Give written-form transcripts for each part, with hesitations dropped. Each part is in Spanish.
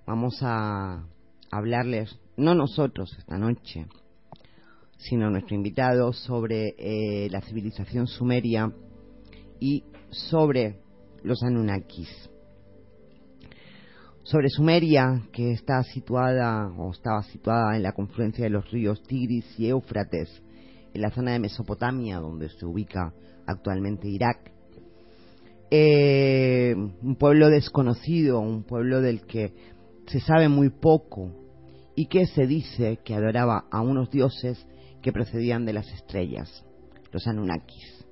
Vamos a hablarles, no nosotros esta noche, sino nuestro invitado, sobre la civilización sumeria y sobre los Anunnakis. Sobre Sumeria, que está situada o estaba situada en la confluencia de los ríos Tigris y Éufrates, en la zona de Mesopotamia, donde se ubica actualmente Irak. Un pueblo desconocido, un pueblo del que se sabe muy poco y que se dice que adoraba a unos dioses que procedían de las estrellas, los Anunnakis.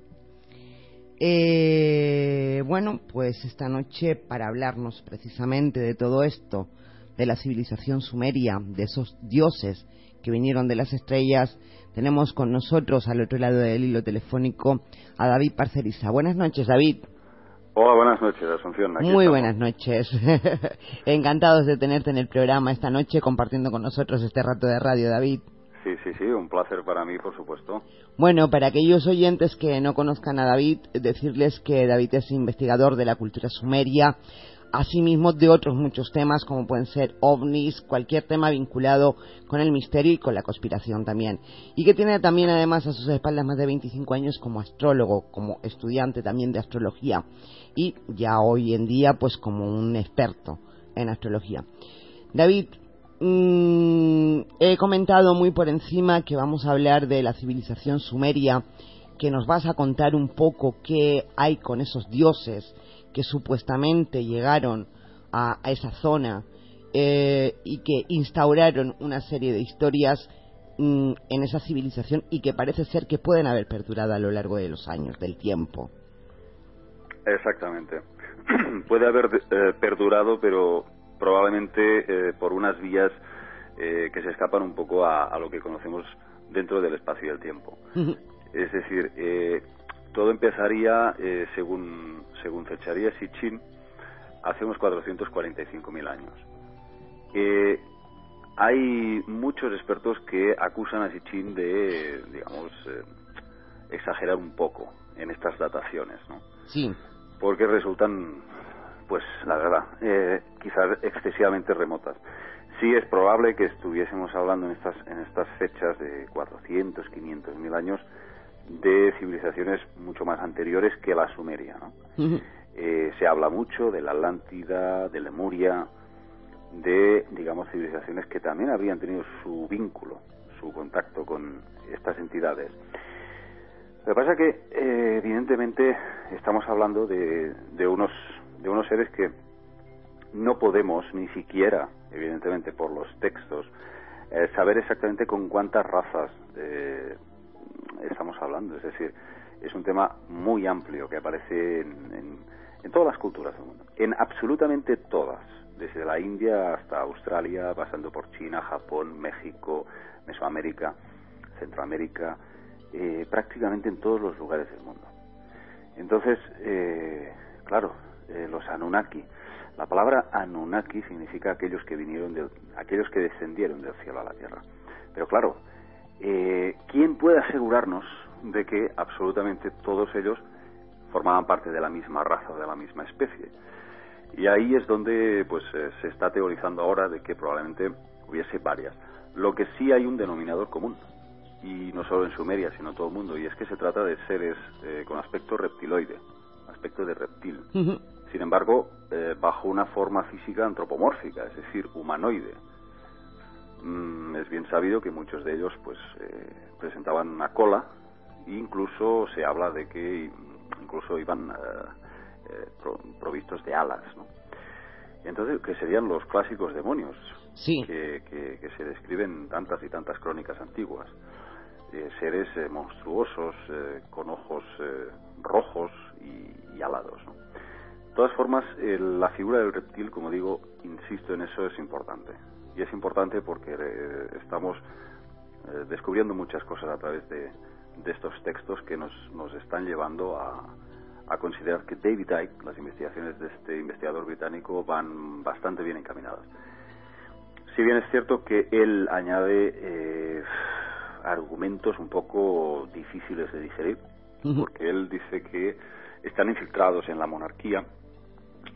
Bueno, pues esta noche, para hablarnos precisamente de todo esto, de la civilización sumeria, de esos dioses que vinieron de las estrellas, tenemos con nosotros al otro lado del hilo telefónico a David Parcerisa. Buenas noches, David. Hola, buenas noches, Asunción. Muy buenas noches. Encantados de tenerte en el programa esta noche, compartiendo con nosotros este rato de radio, David. Sí, un placer para mí, por supuesto. Bueno, para aquellos oyentes que no conozcan a David, decirles que David es investigador de la cultura sumeria, asimismo de otros muchos temas, como pueden ser ovnis, cualquier tema vinculado con el misterio y con la conspiración también. Y que tiene también, además, a sus espaldas más de 25 años como astrólogo, como estudiante también de astrología, y ya hoy en día pues como un experto en astrología. David, he comentado muy por encima que vamos a hablar de la civilización sumeria, que nos vas a contar un poco qué hay con esos dioses que supuestamente llegaron a esa zona y que instauraron una serie de historias en esa civilización y que parece ser que pueden haber perdurado a lo largo de los años, del tiempo. Exactamente. Puede haber perdurado, pero probablemente por unas vías que se escapan un poco a lo que conocemos dentro del espacio y el tiempo. Es decir, todo empezaría, según fecharía Sitchin, hace unos 445.000 años. Hay muchos expertos que acusan a Sitchin de, digamos, exagerar un poco en estas dataciones, ¿no? Sí. Porque resultan, pues, la verdad, quizás excesivamente remotas. Sí es probable que estuviésemos hablando en estas fechas de 400, 500.000 años de civilizaciones mucho más anteriores que la Sumeria, ¿no? Se habla mucho de la Atlántida, de Lemuria, de, digamos, civilizaciones que también habrían tenido su vínculo, su contacto con estas entidades. Lo que pasa es que, evidentemente, estamos hablando de unos seres que no podemos ni siquiera, evidentemente por los textos, saber exactamente con cuántas razas estamos hablando. Es decir, es un tema muy amplio que aparece en todas las culturas del mundo, en absolutamente todas, desde la India hasta Australia, pasando por China, Japón, México, Mesoamérica, Centroamérica, prácticamente en todos los lugares del mundo. Entonces, claro, los Anunnaki. La palabra Anunnaki significa aquellos que descendieron del cielo a la tierra. Pero claro, ¿quién puede asegurarnos de que absolutamente todos ellos formaban parte de la misma raza o de la misma especie? Y ahí es donde pues se está teorizando ahora de que probablemente hubiese varias. Lo que sí hay un denominador común, y no solo en Sumeria, sino en todo el mundo, y es que se trata de seres con aspecto reptiloide, aspecto de reptil. Sin embargo, bajo una forma física antropomórfica, es decir, humanoide. Es bien sabido que muchos de ellos pues presentaban una cola, e incluso se habla de que incluso iban provistos de alas, ¿no? Entonces, que serían los clásicos demonios, sí, que se describen en tantas y tantas crónicas antiguas. Seres monstruosos, con ojos rojos y alados, ¿no? De todas formas, la figura del reptil, como digo, insisto en eso, es importante. Y es importante porque estamos descubriendo muchas cosas a través de de estos textos que nos están llevando a considerar que David Icke, las investigaciones de este investigador británico, van bastante bien encaminadas. Si bien es cierto que él añade argumentos un poco difíciles de digerir, porque él dice que están infiltrados en la monarquía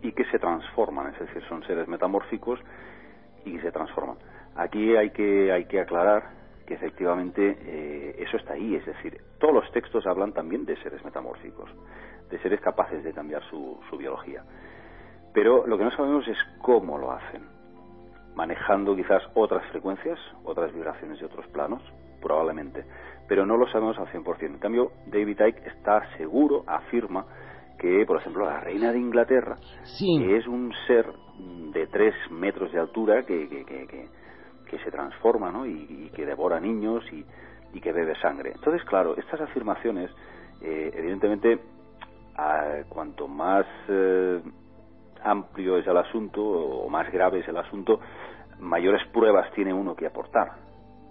y que se transforman, es decir, son seres metamórficos y se transforman. Aquí hay que aclarar que efectivamente eso está ahí, es decir, todos los textos hablan también de seres metamórficos, de seres capaces de cambiar su biología. Pero lo que no sabemos es cómo lo hacen, manejando quizás otras frecuencias, otras vibraciones de otros planos, probablemente, pero no lo sabemos al 100%. En cambio, David Icke está seguro, afirma que, por ejemplo, la reina de Inglaterra es un ser de 3 metros de altura que se transforma, ¿no? y que devora niños y que bebe sangre. Entonces, claro, estas afirmaciones, evidentemente, cuanto más amplio es el asunto o más grave es el asunto, mayores pruebas tiene uno que aportar.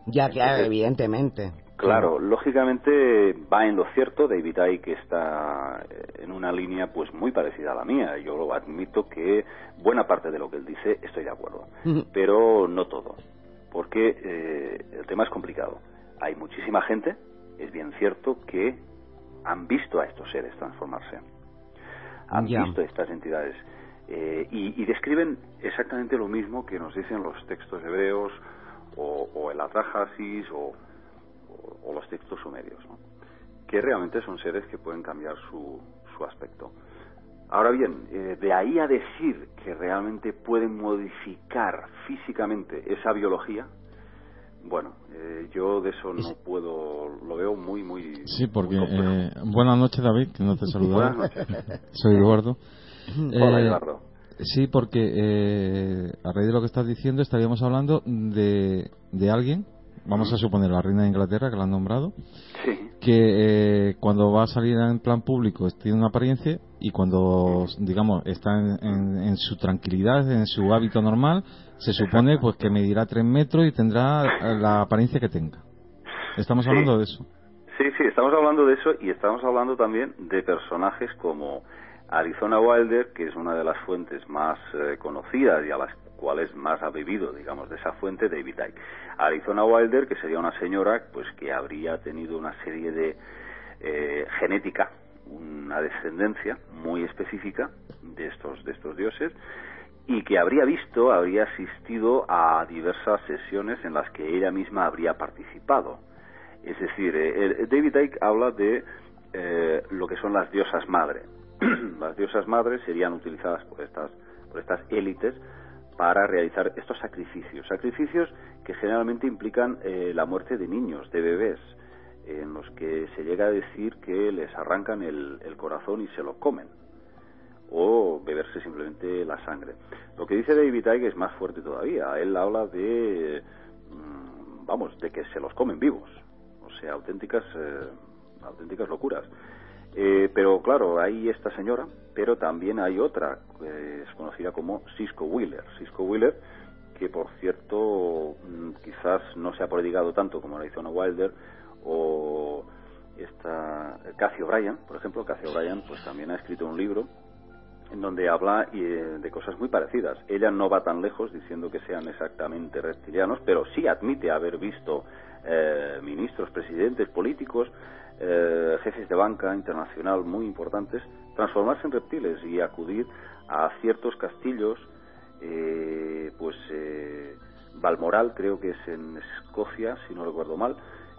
Ya, claro, evidentemente. Claro, lógicamente va en lo cierto. David Icke está en una línea pues muy parecida a la mía. Yo lo admito que buena parte de lo que él dice estoy de acuerdo, pero no todo, porque el tema es complicado. Hay muchísima gente, es bien cierto, que han visto a estos seres transformarse, han visto a estas entidades y describen exactamente lo mismo que nos dicen los textos hebreos o el Atrahasis o los textos sumerios, ¿no? Que realmente son seres que pueden cambiar su aspecto. Ahora bien, de ahí a decir que realmente pueden modificar físicamente esa biología, bueno, yo de eso no puedo, lo veo muy sí, porque buenas noches, David, que no te saludaba. Buenas noches. Soy Eduardo. Hola, Eduardo. Sí, porque a raíz de lo que estás diciendo estaríamos hablando de alguien, vamos a suponer la reina de Inglaterra, que la han nombrado, sí, que cuando va a salir en plan público tiene una apariencia y cuando, digamos, está en su tranquilidad, en su hábito normal, se supone pues que medirá 3 metros y tendrá la apariencia que tenga. ¿Estamos hablando de eso? Sí, estamos hablando de eso, y estamos hablando también de personajes como Arizona Wilder, que es una de las fuentes más conocidas y a las cuales más ha bebido, digamos, de esa fuente, David Icke. Arizona Wilder, que sería una señora pues que habría tenido una serie de genética, una descendencia muy específica de estos dioses, y que habría asistido a diversas sesiones en las que ella misma habría participado. Es decir, David Icke habla de lo que son las diosas madre. Las diosas madres serían utilizadas por estas élites para realizar estos sacrificios que generalmente implican la muerte de niños, de bebés, en los que se llega a decir que les arrancan el corazón y se lo comen, o beberse simplemente la sangre. Lo que dice David Icke es más fuerte todavía. Él habla de que se los comen vivos, o sea, auténticas locuras. Pero claro, hay esta señora, pero también hay otra que es conocida como Cisco Wheeler, que por cierto quizás no se ha prodigado tanto como Arizona Wilder o esta Cathy O'Brien, por ejemplo. Cathy O'Brien pues también ha escrito un libro en donde habla de cosas muy parecidas. Ella no va tan lejos diciendo que sean exactamente reptilianos, pero sí admite haber visto ministros, presidentes, políticos, jefes de banca internacional muy importantes transformarse en reptiles y acudir a ciertos castillos, Balmoral, creo que es en Escocia, si no recuerdo mal,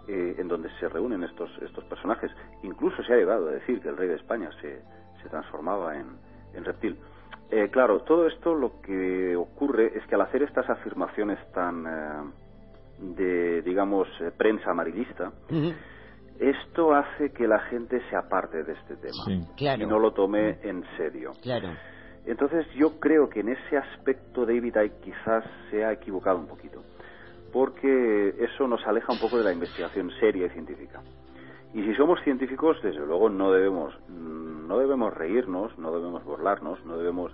en donde se reúnen estos personajes. Incluso se ha llegado a decir que el rey de España se transformaba en reptil. Claro, todo esto lo que ocurre es que al hacer estas afirmaciones tan de, digamos, prensa amarillista, esto hace que la gente se aparte de este tema y no lo tome en serio. Entonces yo creo que en ese aspecto David Icke quizás se ha equivocado un poquito, porque eso nos aleja un poco de la investigación seria y científica. Y si somos científicos, desde luego no debemos reírnos, no debemos burlarnos, no debemos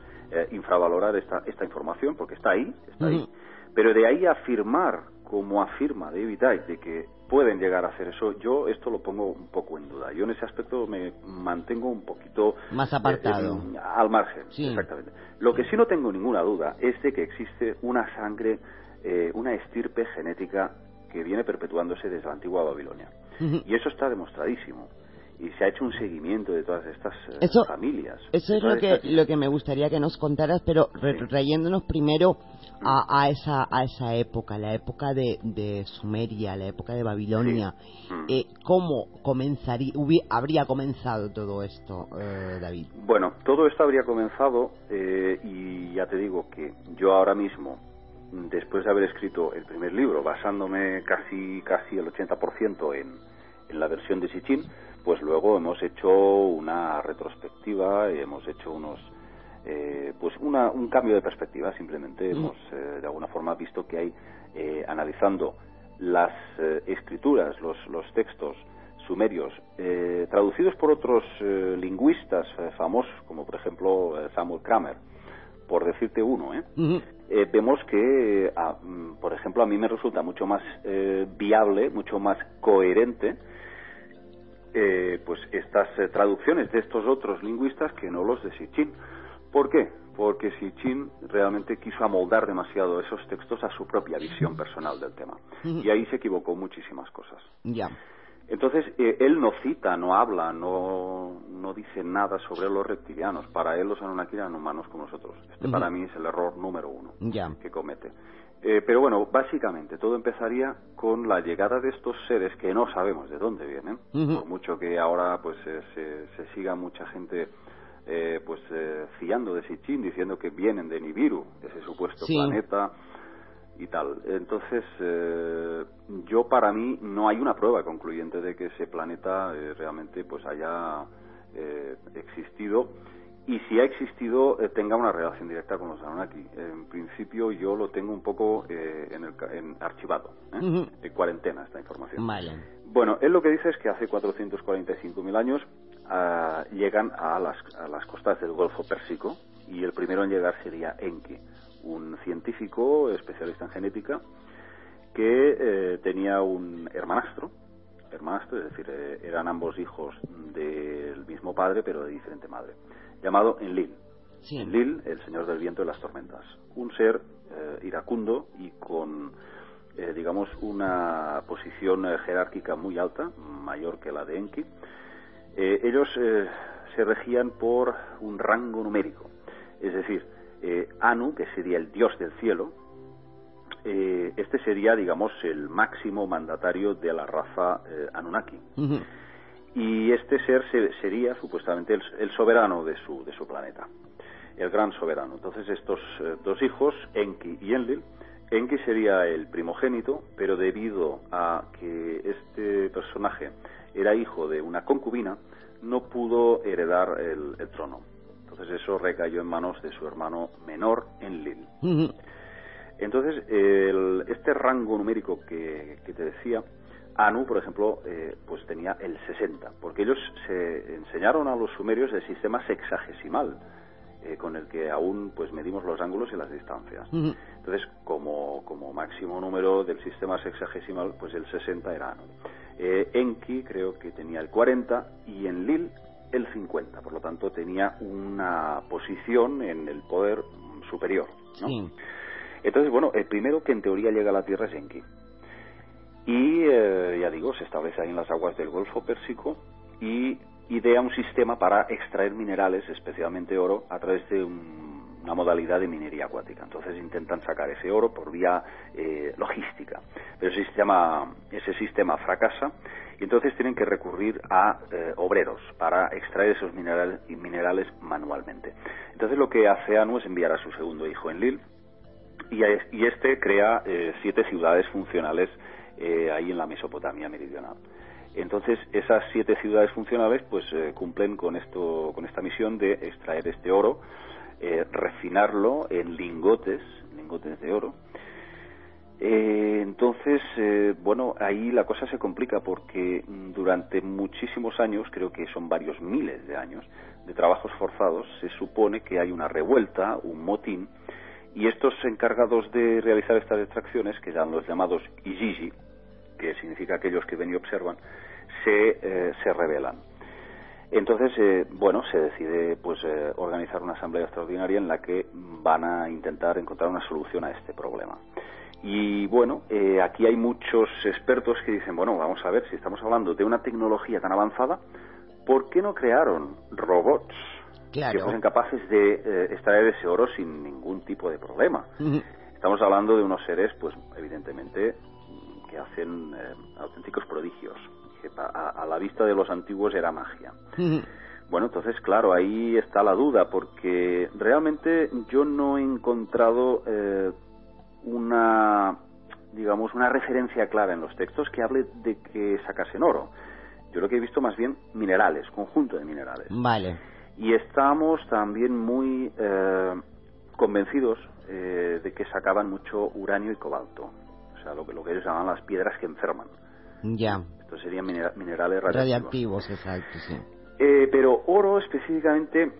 infravalorar esta información, porque está ahí. Pero de ahí a afirmar como afirma David Icke, de que pueden llegar a hacer eso, yo esto lo pongo un poco en duda. Yo en ese aspecto me mantengo un poquito más apartado, al margen. Sí. Exactamente. Lo que sí no tengo ninguna duda es de que existe una sangre, una estirpe genética que viene perpetuándose desde la antigua Babilonia. Y eso está demostradísimo. Y se ha hecho un seguimiento de todas estas familias. Eso es lo que me gustaría que nos contaras, pero trayéndonos primero a esa época, la época de Sumeria, la época de Babilonia. Sí. ¿Cómo habría comenzado todo esto, David? Bueno, todo esto habría comenzado, y ya te digo que yo ahora mismo, después de haber escrito el primer libro, basándome casi el 80% en la versión de Sitchin, pues luego hemos hecho una retrospectiva, hemos hecho un cambio de perspectiva. Simplemente hemos de alguna forma visto que hay, analizando las escrituras, los textos sumerios, traducidos por otros lingüistas famosos, como por ejemplo Samuel Kramer, por decirte uno, vemos que, por ejemplo, a mí me resulta mucho más viable, mucho más coherente, pues estas traducciones de estos otros lingüistas que no los de Sitchin. ¿Por qué? Porque Sitchin realmente quiso amoldar demasiado esos textos a su propia visión personal del tema. Y ahí se equivocó muchísimas cosas. Ya. Entonces, él no cita, no habla, no dice nada sobre los reptilianos. Para él los Anunnaki eran humanos como nosotros. Para mí es el error número uno que comete. Pero bueno, básicamente todo empezaría con la llegada de estos seres que no sabemos de dónde vienen, por mucho que ahora pues se siga mucha gente fiando de Sitchin, diciendo que vienen de Nibiru, ese supuesto planeta y tal. Entonces, yo, para mí, no hay una prueba concluyente de que ese planeta realmente pues haya existido, y si ha existido, tenga una relación directa con los Anunnaki. En principio yo lo tengo un poco en archivado, en cuarentena esta información. Vale. Bueno, él lo que dice es que hace 445.000 años llegan a las costas del Golfo Pérsico, y el primero en llegar sería Enki, un científico especialista en genética que tenía un hermanastro, es decir, eran ambos hijos del mismo padre pero de diferente madre, llamado Enlil. Sí. Enlil, el señor del viento y las tormentas, un ser iracundo y con digamos una posición jerárquica muy alta, mayor que la de Enki. Ellos se regían por un rango numérico, es decir, Anu, que sería el dios del cielo, este sería, digamos, el máximo mandatario de la raza Anunnaki. Y este ser sería supuestamente el soberano de su planeta, el gran soberano. Entonces estos dos hijos, Enki y Enlil, Enki sería el primogénito, pero debido a que este personaje era hijo de una concubina, no pudo heredar el trono. Entonces eso recayó en manos de su hermano menor, Enlil. Entonces, este rango numérico que te decía, Anu, por ejemplo, pues tenía el 60, porque ellos se enseñaron a los sumerios el sistema sexagesimal, con el que aún pues medimos los ángulos y las distancias. Entonces, como máximo número del sistema sexagesimal, pues el 60 era Anu. Enki creo que tenía el 40 y Enlil el 50, por lo tanto tenía una posición en el poder superior, ¿no? Sí. Entonces, bueno, el primero que en teoría llega a la Tierra es Enki. Y, ya digo, se establece ahí en las aguas del Golfo Pérsico y idea un sistema para extraer minerales, especialmente oro, a través de una modalidad de minería acuática. Entonces intentan sacar ese oro por vía logística. Pero ese sistema fracasa y entonces tienen que recurrir a obreros para extraer esos minerales manualmente. Entonces lo que hace Anu es enviar a su segundo hijo, Enlil, y este crea 7 ciudades funcionales ahí en la Mesopotamia meridional. Entonces esas 7 ciudades funcionales pues cumplen con esta misión de extraer este oro, refinarlo en lingotes de oro. Entonces, bueno, ahí la cosa se complica porque durante muchísimos años, creo que son varios miles de años de trabajos forzados, se supone que hay una revuelta, un motín, Y estos encargados de realizar estas extracciones, que eran los llamados Ijiji, que significa aquellos que ven y observan, se rebelan. Entonces, se decide organizar una asamblea extraordinaria en la que van a intentar encontrar una solución a este problema. Y aquí hay muchos expertos que dicen, vamos a ver, si estamos hablando de una tecnología tan avanzada, ¿por qué no crearon robots que fuesen capaces de extraer ese oro sin ningún tipo de problema? Estamos hablando de unos seres, pues evidentemente, que hacen auténticos prodigios, que a la vista de los antiguos era magia. Entonces, claro, ahí está la duda, porque realmente yo no he encontrado una referencia clara en los textos que hable de que sacasen oro. Yo lo que he visto más bien minerales, conjunto de minerales. Vale. Y estamos también muy convencidos de que sacaban mucho uranio y cobalto. O sea, lo que ellos llaman las piedras que enferman. Ya. Estos serían minerales radiactivos. Radiactivos, exacto, sí. Pero oro específicamente,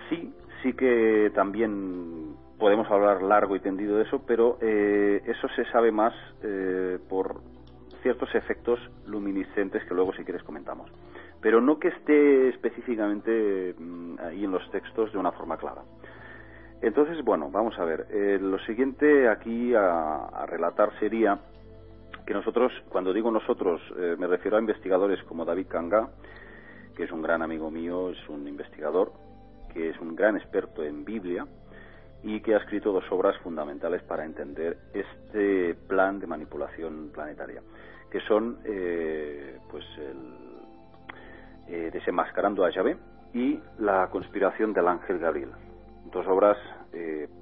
sí que también podemos hablar largo y tendido de eso, pero eso se sabe más por ciertos efectos luminiscentes que luego, si quieres, comentamos. Pero no que esté específicamente ahí en los textos de una forma clara. Entonces, vamos a ver. Lo siguiente aquí a relatar sería que nosotros, cuando digo nosotros, me refiero a investigadores como David Kanga, que es un gran amigo mío, es un investigador, que es un gran experto en Biblia y que ha escrito 2 obras fundamentales para entender este plan de manipulación planetaria, que son Desenmascarando a Yahvé y La conspiración del ángel Gabriel. 2 obras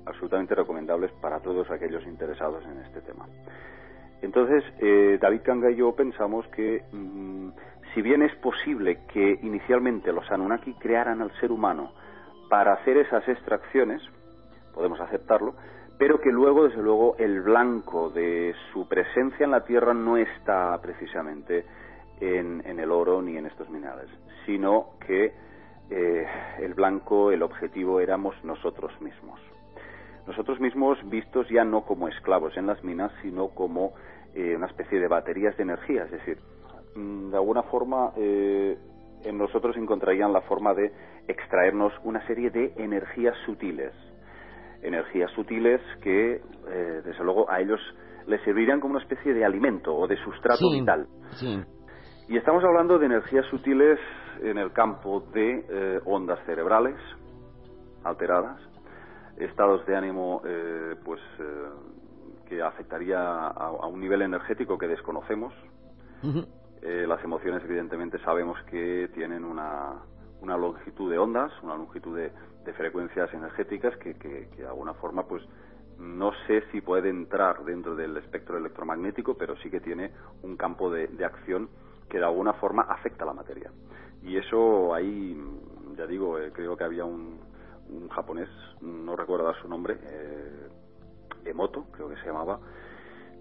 absolutamente recomendables para todos aquellos interesados en este tema. Entonces, David Kanga y yo pensamos que si bien es posible que inicialmente los Anunnaki crearan al ser humano para hacer esas extracciones, podemos aceptarlo, pero que luego, desde luego, el blanco de su presencia en la Tierra no está precisamente en el oro ni en estos minerales, sino que el blanco, el objetivo, éramos nosotros mismos. Nosotros mismos vistos ya no como esclavos en las minas, sino como una especie de baterías de energía, es decir, de alguna forma en nosotros encontrarían la forma de extraernos una serie de energías sutiles que desde luego a ellos les servirían como una especie de alimento o de sustrato vital. Sí. Y estamos hablando de energías sutiles en el campo de ondas cerebrales alteradas, estados de ánimo que afectaría a un nivel energético que desconocemos. Las emociones, evidentemente, sabemos que tienen una longitud de ondas, una longitud de frecuencias energéticas que de alguna forma, pues no sé si puede entrar dentro del espectro electromagnético, pero sí que tiene un campo de acción que de alguna forma afecta a la materia. Y eso ahí, ya digo, creo que había un japonés, no recuerdo su nombre, Emoto, creo que se llamaba,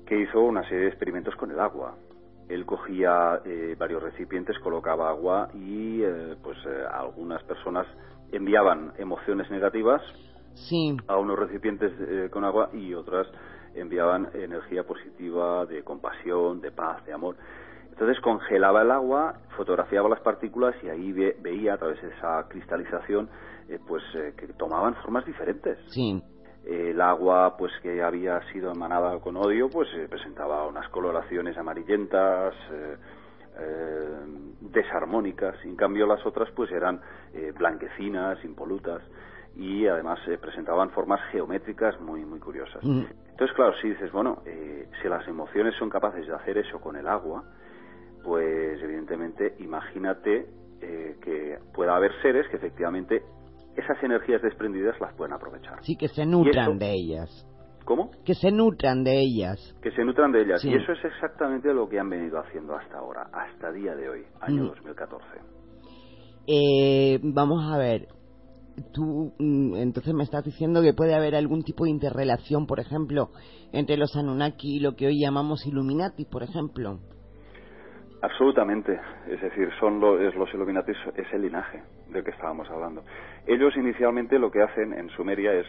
que hizo una serie de experimentos con el agua. Él cogía varios recipientes, colocaba agua y algunas personas enviaban emociones negativas a unos recipientes con agua y otras enviaban energía positiva de compasión, de paz, de amor. Entonces congelaba el agua, fotografiaba las partículas y ahí veía a través de esa cristalización que tomaban formas diferentes. Sí. El agua que había sido emanada con odio presentaba unas coloraciones amarillentas, desarmónicas. En cambio las otras eran blanquecinas, impolutas, y además presentaban formas geométricas muy muy curiosas. Entonces, claro, si dices, si las emociones son capaces de hacer eso con el agua, pues evidentemente imagínate que pueda haber seres que efectivamente esas energías desprendidas las pueden aprovechar. Sí, que se nutran de ellas. ¿Cómo? Que se nutran de ellas. Que se nutran de ellas. Sí. Y eso es exactamente lo que han venido haciendo hasta ahora, hasta el día de hoy, año 2014. Vamos a ver. Tú entonces me estás diciendo que puede haber algún tipo de interrelación, por ejemplo, entre los Anunnaki y lo que hoy llamamos Illuminati, por ejemplo. Absolutamente, es decir, los Illuminatis es el linaje del que estábamos hablando. Ellos inicialmente lo que hacen en Sumeria es,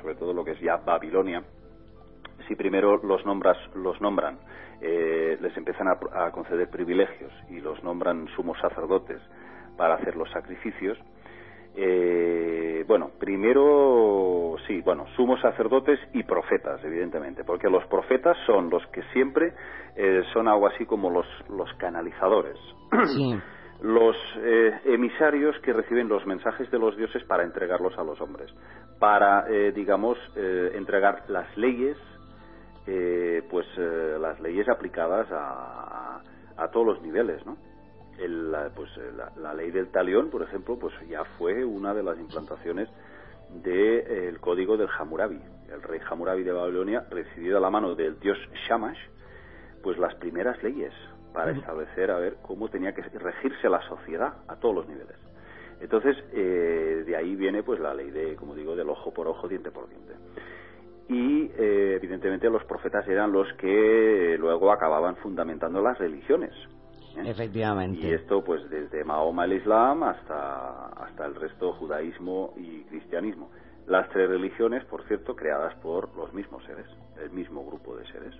sobre todo lo que es ya Babilonia, si primero los nombran, les empiezan a conceder privilegios y los nombran sumos sacerdotes para hacer los sacrificios. Sumos sacerdotes y profetas, evidentemente, porque los profetas son los que siempre son algo así como los canalizadores, Sí. los emisarios que reciben los mensajes de los dioses para entregarlos a los hombres, para, entregar las leyes, las leyes aplicadas a todos los niveles, ¿no? La ley del talión, por ejemplo, pues ya fue una de las implantaciones del código del Hammurabi. El rey Hammurabi de Babilonia recibió de la mano del dios Shamash pues las primeras leyes para establecer a ver cómo tenía que regirse la sociedad a todos los niveles. Entonces, de ahí viene pues la ley de, como digo, del ojo por ojo, diente por diente. Y evidentemente los profetas eran los que luego acababan fundamentando las religiones. Efectivamente. Y esto pues desde Mahoma el Islam hasta el resto, judaísmo y cristianismo. Las tres religiones, por cierto, creadas por los mismos seres, el mismo grupo de seres.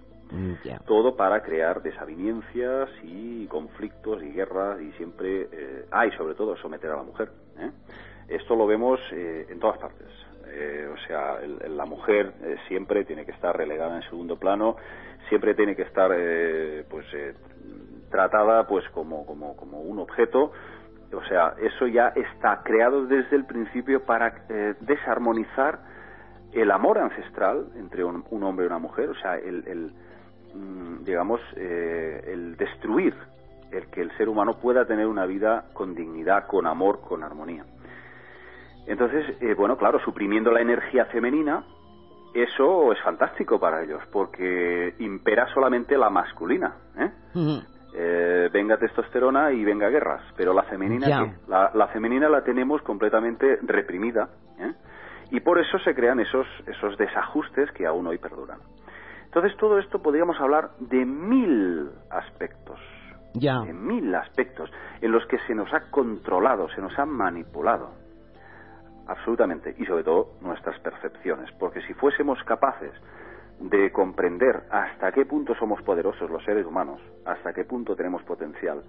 Yeah. Todo para crear desavenencias y conflictos y guerras y siempre... y sobre todo someter a la mujer. Esto lo vemos en todas partes. La mujer siempre tiene que estar relegada en segundo plano, siempre tiene que estar tratada pues como un objeto. O sea, eso ya está creado desde el principio para desarmonizar el amor ancestral entre un hombre y una mujer. O sea, el destruir el que el ser humano pueda tener una vida con dignidad, con amor, con armonía. Entonces, claro, suprimiendo la energía femenina, eso es fantástico para ellos, porque impera solamente la masculina, venga testosterona y venga guerras, pero la femenina, ¿qué? La femenina la tenemos completamente reprimida, y por eso se crean esos desajustes que aún hoy perduran. Entonces, todo esto podríamos hablar de 1000 aspectos, de 1000 aspectos en los que se nos ha controlado, se nos ha manipulado. Absolutamente, y sobre todo nuestras percepciones, porque si fuésemos capaces de comprender hasta qué punto somos poderosos los seres humanos, hasta qué punto tenemos potencial,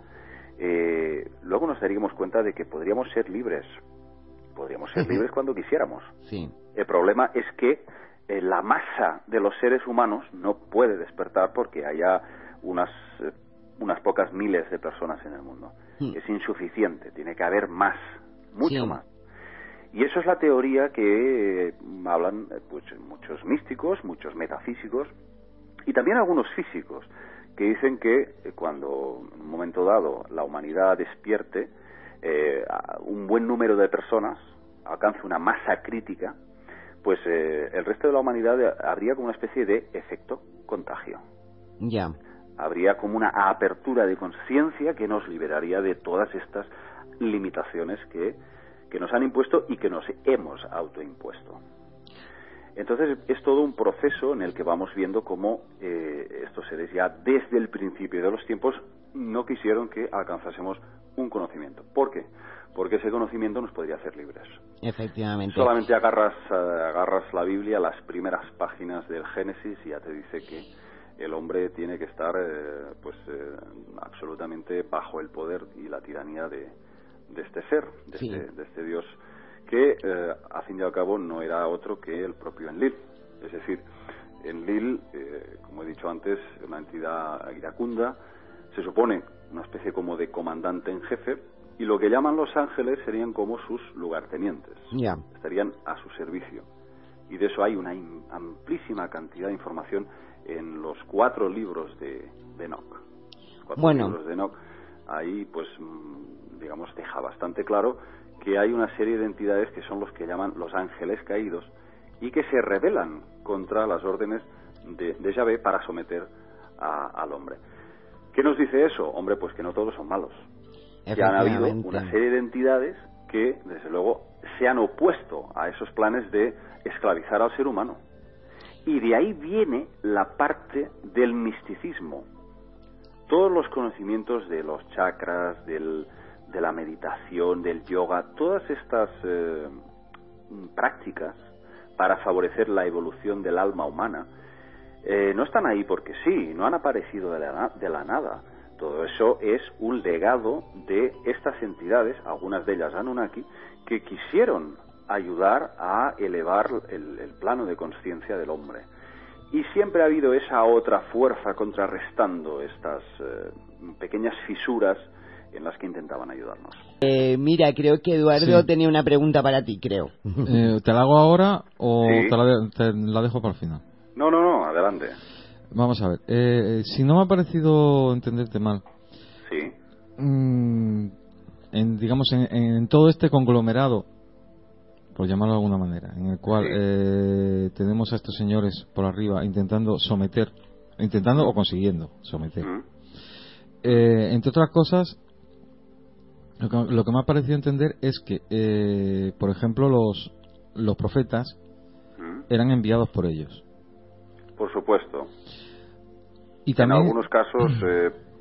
luego nos daríamos cuenta de que podríamos ser libres cuando quisiéramos. Sí. El problema es que la masa de los seres humanos no puede despertar porque haya unas pocas miles de personas en el mundo. Es insuficiente, tiene que haber más, mucho más. Y eso es la teoría que hablan muchos místicos, muchos metafísicos y también algunos físicos que dicen que cuando en un momento dado la humanidad despierte, un buen número de personas alcance una masa crítica, pues el resto de la humanidad habría como una especie de efecto contagio. Ya. Habría como una apertura de conciencia que nos liberaría de todas estas limitaciones que nos han impuesto y que nos hemos autoimpuesto. Entonces es todo un proceso en el que vamos viendo cómo estos seres ya desde el principio de los tiempos no quisieron que alcanzásemos un conocimiento. ¿Por qué? Porque ese conocimiento nos podría hacer libres. Efectivamente. Solamente agarras la Biblia, las primeras páginas del Génesis, y ya te dice que el hombre tiene que estar absolutamente bajo el poder y la tiranía de este ser, de este Dios, que a fin y al cabo no era otro que el propio Enlil. Es decir, Enlil, como he dicho antes, una entidad iracunda, se supone una especie como de comandante en jefe, y lo que llaman los ángeles serían como sus lugartenientes, estarían a su servicio. Y de eso hay una amplísima cantidad de información en los 4 libros de Enoch. Libros de Enoch, ahí pues deja bastante claro que hay una serie de entidades que son los que llaman los ángeles caídos y que se rebelan contra las órdenes de Yahvé para someter al hombre. ¿Qué nos dice eso? Hombre, pues que no todos son malos. Que han habido una serie de entidades que, desde luego, se han opuesto a esos planes de esclavizar al ser humano. Y de ahí viene la parte del misticismo. todos los conocimientos de los chakras, de la meditación, del yoga, todas estas prácticas para favorecer la evolución del alma humana, no están ahí porque sí, no han aparecido de la nada. Todo eso es un legado de estas entidades, algunas de ellas Anunnaki, que quisieron ayudar a elevar el plano de conciencia del hombre. Y siempre ha habido esa otra fuerza contrarrestando estas pequeñas fisuras en las que intentaban ayudarnos. Mira, creo que Eduardo tenía una pregunta para ti, creo. ¿Te la hago ahora o Sí. te la dejo para el final? No, adelante. Vamos a ver. Si no me ha parecido entenderte mal, Sí. digamos, en todo este conglomerado, por llamarlo de alguna manera, en el cual tenemos a estos señores por arriba intentando o consiguiendo someter. Entre otras cosas, lo que me ha parecido entender es que, por ejemplo, los profetas eran enviados por ellos. Por supuesto. Y también, en algunos casos,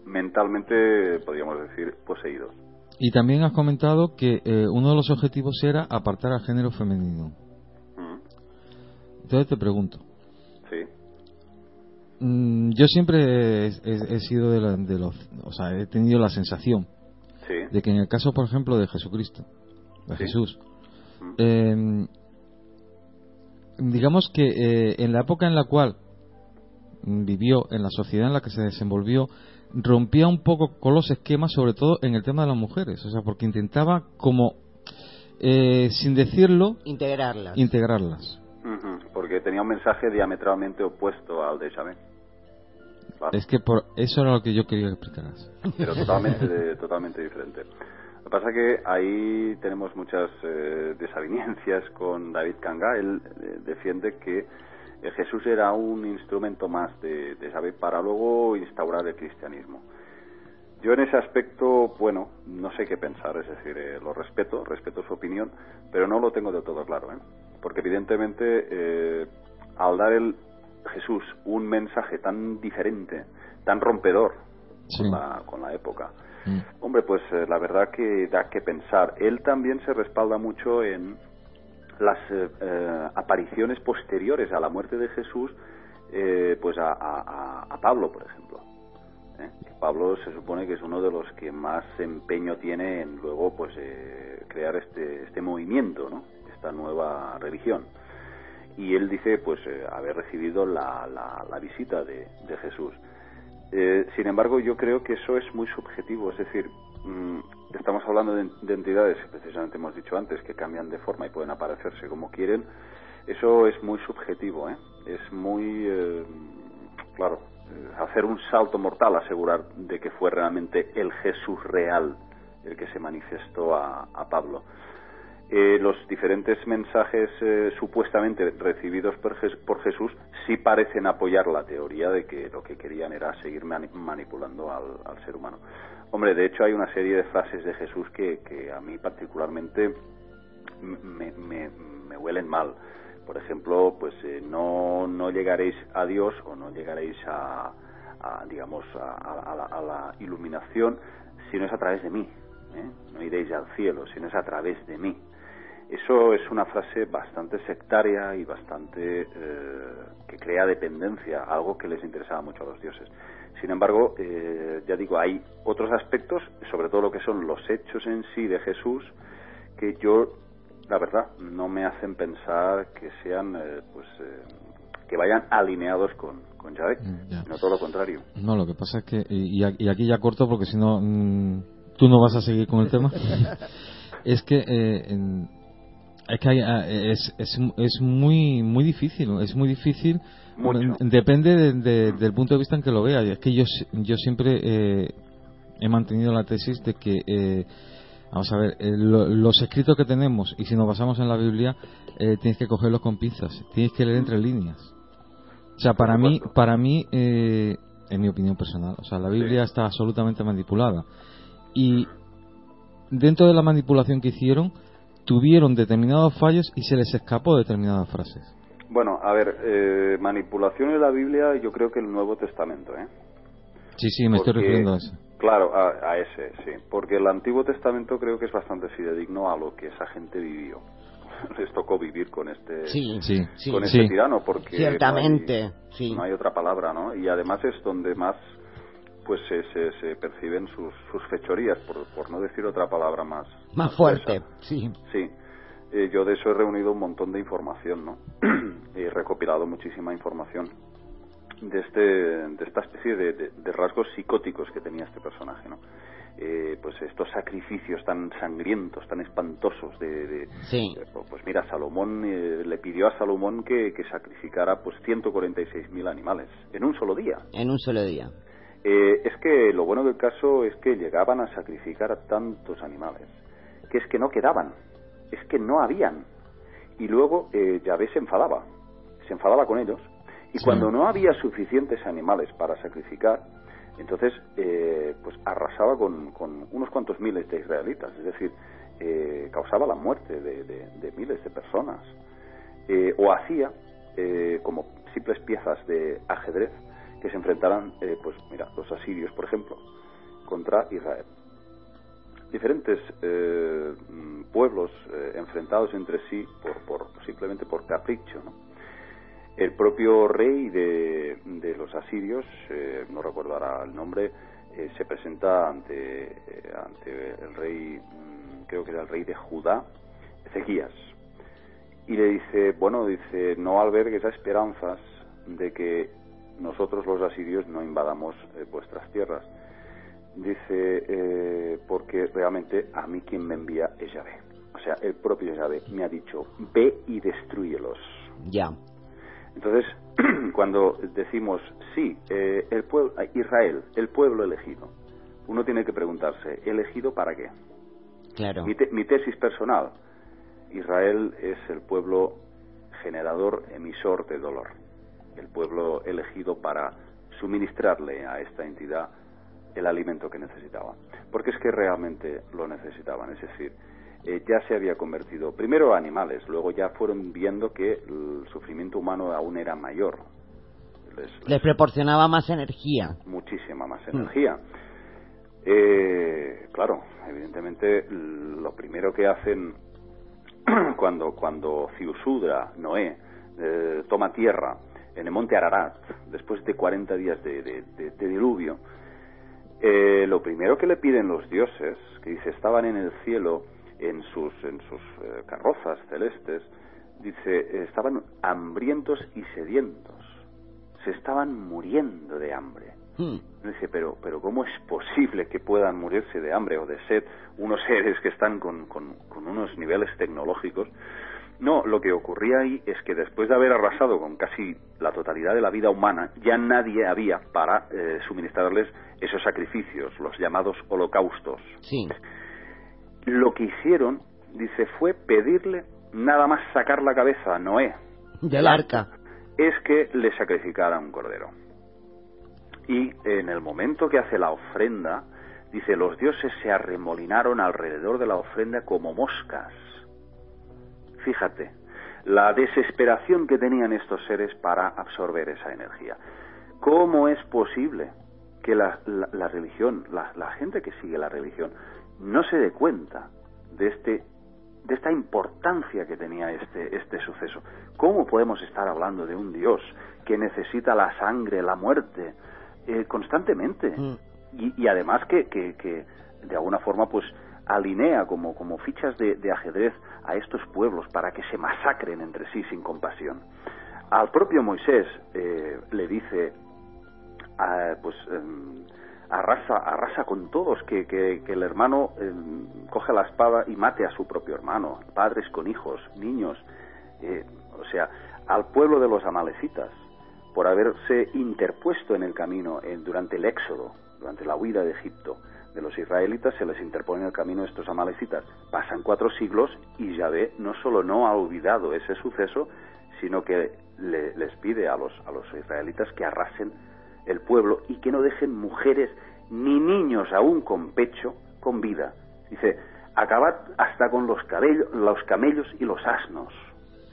mentalmente, podríamos decir, poseídos. Y también has comentado que uno de los objetivos era apartar al género femenino. Entonces te pregunto. Sí. Yo siempre he sido o sea, he tenido la sensación de que en el caso, por ejemplo, de Jesucristo, de Jesús, digamos que en la época en la cual vivió, en la sociedad en la que se desenvolvió, rompía un poco con los esquemas, sobre todo en el tema de las mujeres, o sea, porque intentaba como, sin decirlo, integrarlas. Porque tenía un mensaje diametralmente opuesto al de Chávez. Claro. Es que por eso era lo que yo quería que explicaras. Pero totalmente diferente. Lo que pasa es que ahí tenemos muchas desavenencias con David Kanga. Él defiende que Jesús era un instrumento más de Yahvé para luego instaurar el cristianismo. Yo en ese aspecto, bueno, no sé qué pensar, es decir, lo respeto su opinión, pero no lo tengo del todo claro, porque evidentemente al dar Jesús un mensaje tan diferente, tan rompedor con la época, hombre, pues la verdad que da que pensar. Él también se respalda mucho en las apariciones posteriores a la muerte de Jesús, pues a Pablo, por ejemplo. Pablo se supone que es uno de los que más empeño tiene en luego pues crear este movimiento, ¿no? Esta nueva religión. Y él dice pues haber recibido la visita de Jesús. Sin embargo, yo creo que eso es muy subjetivo, es decir, estamos hablando de entidades, precisamente hemos dicho antes, que cambian de forma y pueden aparecerse como quieren. Eso es muy subjetivo, es muy claro, hacer un salto mortal, asegurar de que fue realmente el Jesús real el que se manifestó a Pablo. Los diferentes mensajes supuestamente recibidos por Jesús sí parecen apoyar la teoría de que lo que querían era seguir manipulando al ser humano. Hombre, de hecho hay una serie de frases de Jesús que a mí particularmente me huelen mal. Por ejemplo, pues no llegaréis a Dios o no llegaréis a la iluminación si no es a través de mí. No iréis al cielo si no es a través de mí. Eso es una frase bastante sectaria y bastante que crea dependencia, algo que les interesaba mucho a los dioses. Sin embargo, ya digo, hay otros aspectos, sobre todo lo que son los hechos en sí de Jesús, que yo, la verdad, no me hacen pensar que sean, que vayan alineados con Yahvé, sino todo lo contrario. No, lo que pasa es que, y aquí ya corto porque si no, tú no vas a seguir con el tema, es que es muy difícil, Mucho. Depende del punto de vista en que lo vea. Es que yo siempre he mantenido la tesis de que vamos a ver, los escritos que tenemos, y si nos basamos en la Biblia, tienes que cogerlos con pinzas, tienes que leer entre líneas. O sea, para mí en mi opinión personal, o sea, la Biblia está absolutamente manipulada, y dentro de la manipulación que hicieron tuvieron determinados fallos y se les escapó determinadas frases. Bueno, a ver, manipulación en la Biblia, yo creo que el Nuevo Testamento, Sí, me estoy refiriendo a eso. Claro, a ese, sí. Porque el Antiguo Testamento creo que es bastante fidedigno a lo que esa gente vivió. Les tocó vivir con este tirano, porque ciertamente, no hay otra palabra, ¿no? Y además es donde más pues se perciben sus fechorías, por no decir otra palabra más fuerte, sí. Yo de eso he reunido un montón de información, ¿no? He recopilado muchísima información de esta especie de rasgos psicóticos que tenía este personaje, ¿no? Pues estos sacrificios tan sangrientos, tan espantosos pues mira, Salomón le pidió a Salomón que sacrificara pues 146.000 animales en un solo día. Es que lo bueno del caso es que llegaban a sacrificar a tantos animales que es que no quedaban, es que no habían, y luego Yahvé se enfadaba con ellos, y cuando no había suficientes animales para sacrificar, entonces pues arrasaba con unos cuantos miles de israelitas, es decir, causaba la muerte de miles de personas, o hacía como simples piezas de ajedrez que se enfrentaran, pues mira, los asirios, por ejemplo, contra Israel. Diferentes pueblos enfrentados entre sí simplemente por capricho, ¿no? El propio rey de los asirios, no recuerdo ahora el nombre, se presenta ante el rey, creo que era el rey de Judá, Ezequías, y le dice, no albergues esperanzas de que nosotros los asirios no invadamos vuestras tierras. Dice, porque realmente a mí quien me envía es Yahvé. O sea, el propio Yahvé me ha dicho, ve y destrúyelos. Ya. Entonces, cuando decimos, el pueblo, Israel, el pueblo elegido, uno tiene que preguntarse, ¿elegido para qué? Claro. Mi tesis personal, Israel es el pueblo generador, emisor de dolor. El pueblo elegido para suministrarle a esta entidad el alimento que necesitaba. Porque es que realmente lo necesitaban, es decir, ya se había convertido, primero animales, luego ya fueron viendo que el sufrimiento humano aún era mayor. Les proporcionaba más energía. Muchísima más energía. Claro, evidentemente lo primero que hacen cuando Ziusudra, Noé, toma tierra en el monte Ararat, después de 40 días de diluvio, lo primero que le piden los dioses, que dice, estaban en el cielo en sus carrozas celestes, dice, estaban hambrientos y sedientos, se estaban muriendo de hambre. Dice, pero ¿cómo es posible que puedan morirse de hambre o de sed unos seres que están con unos niveles tecnológicos? No, lo que ocurría ahí es que después de haber arrasado con casi la totalidad de la vida humana, ya nadie había para suministrarles esos sacrificios, los llamados holocaustos. Sí. Lo que hicieron, dice, fue pedirle nada más sacar la cabeza a Noé del arca, es que le sacrificara un cordero. Y en el momento que hace la ofrenda, dice, los dioses se arremolinaron alrededor de la ofrenda como moscas. Fíjate, la desesperación que tenían estos seres para absorber esa energía. ¿Cómo es posible que la religión, la gente que sigue la religión, no se dé cuenta de esta importancia que tenía este suceso? ¿Cómo podemos estar hablando de un Dios que necesita la sangre, la muerte, constantemente? Y además que de alguna forma pues alinea como fichas de ajedrez a estos pueblos para que se masacren entre sí sin compasión. Al propio Moisés le dice, arrasa con todos, que el hermano coge la espada y mate a su propio hermano, padres con hijos, niños, o sea, al pueblo de los amalecitas, por haberse interpuesto en el camino durante el éxodo, durante la huida de Egipto de los israelitas, se les interpone en el camino estos amalecitas. Pasan 4 siglos y Yahvé no solo no ha olvidado ese suceso, sino que les pide a los israelitas que arrasen el pueblo y que no dejen mujeres ni niños aún con pecho con vida. Dice, acabad hasta con los camellos y los asnos.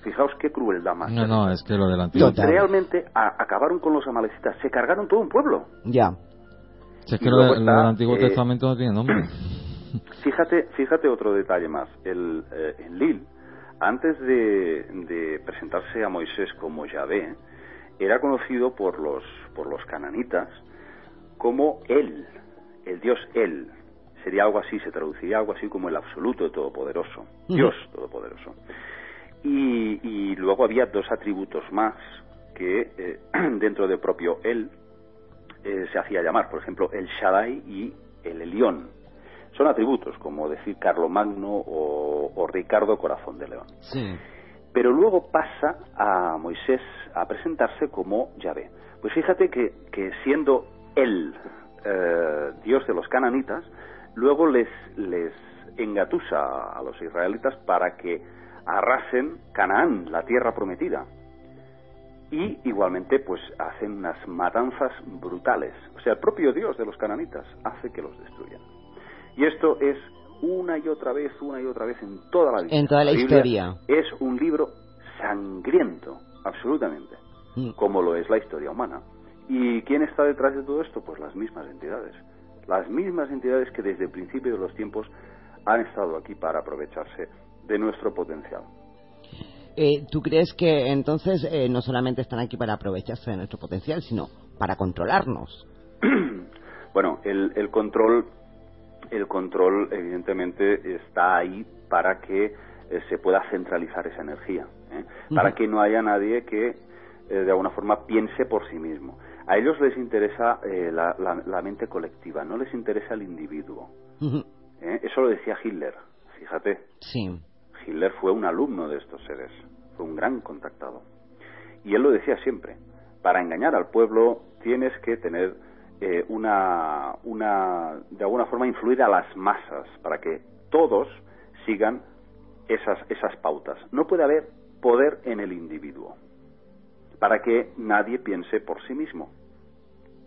Fijaos qué crueldad más. No, es que lo del antiguo. Realmente acabaron con los amalecitas, se cargaron todo un pueblo. Ya. Si es que lo del Antiguo Testamento no tiene nombre. Fíjate otro detalle más. Enlil, antes de presentarse a Moisés como Yahvé, era conocido por los cananitas como El Dios El. Sería algo así, se traduciría algo así como el absoluto todopoderoso, Dios todopoderoso. Y luego había dos atributos más que dentro del propio El se hacía llamar, por ejemplo, el Shaddai y el Elión. Son atributos, como decir Carlomagno o Ricardo Corazón de León. Sí. Pero luego pasa a Moisés a presentarse como Yahvé. Pues fíjate que siendo él Dios de los cananitas, luego les engatusa a los israelitas para que arrasen Canaán, la tierra prometida. Y igualmente pues hacen unas matanzas brutales. O sea, el propio Dios de los cananitas hace que los destruyan. Y esto es una y otra vez en toda la Biblia. En toda la historia. Es un libro sangriento, absolutamente, como lo es la historia humana. ¿Y quién está detrás de todo esto? Pues las mismas entidades. Las mismas entidades que desde el principio de los tiempos han estado aquí para aprovecharse de nuestro potencial. ¿Tú crees que entonces no solamente están aquí para aprovecharse de nuestro potencial, sino para controlarnos? Bueno, el control evidentemente está ahí para que se pueda centralizar esa energía, para que no haya nadie que de alguna forma piense por sí mismo. A ellos les interesa la mente colectiva, no les interesa el individuo. Eso lo decía Hitler, fíjate. Sí. Hitler fue un alumno de estos seres, fue un gran contactado. Y él lo decía siempre, para engañar al pueblo tienes que tener de alguna forma influir a las masas, para que todos sigan esas pautas. No puede haber poder en el individuo, para que nadie piense por sí mismo.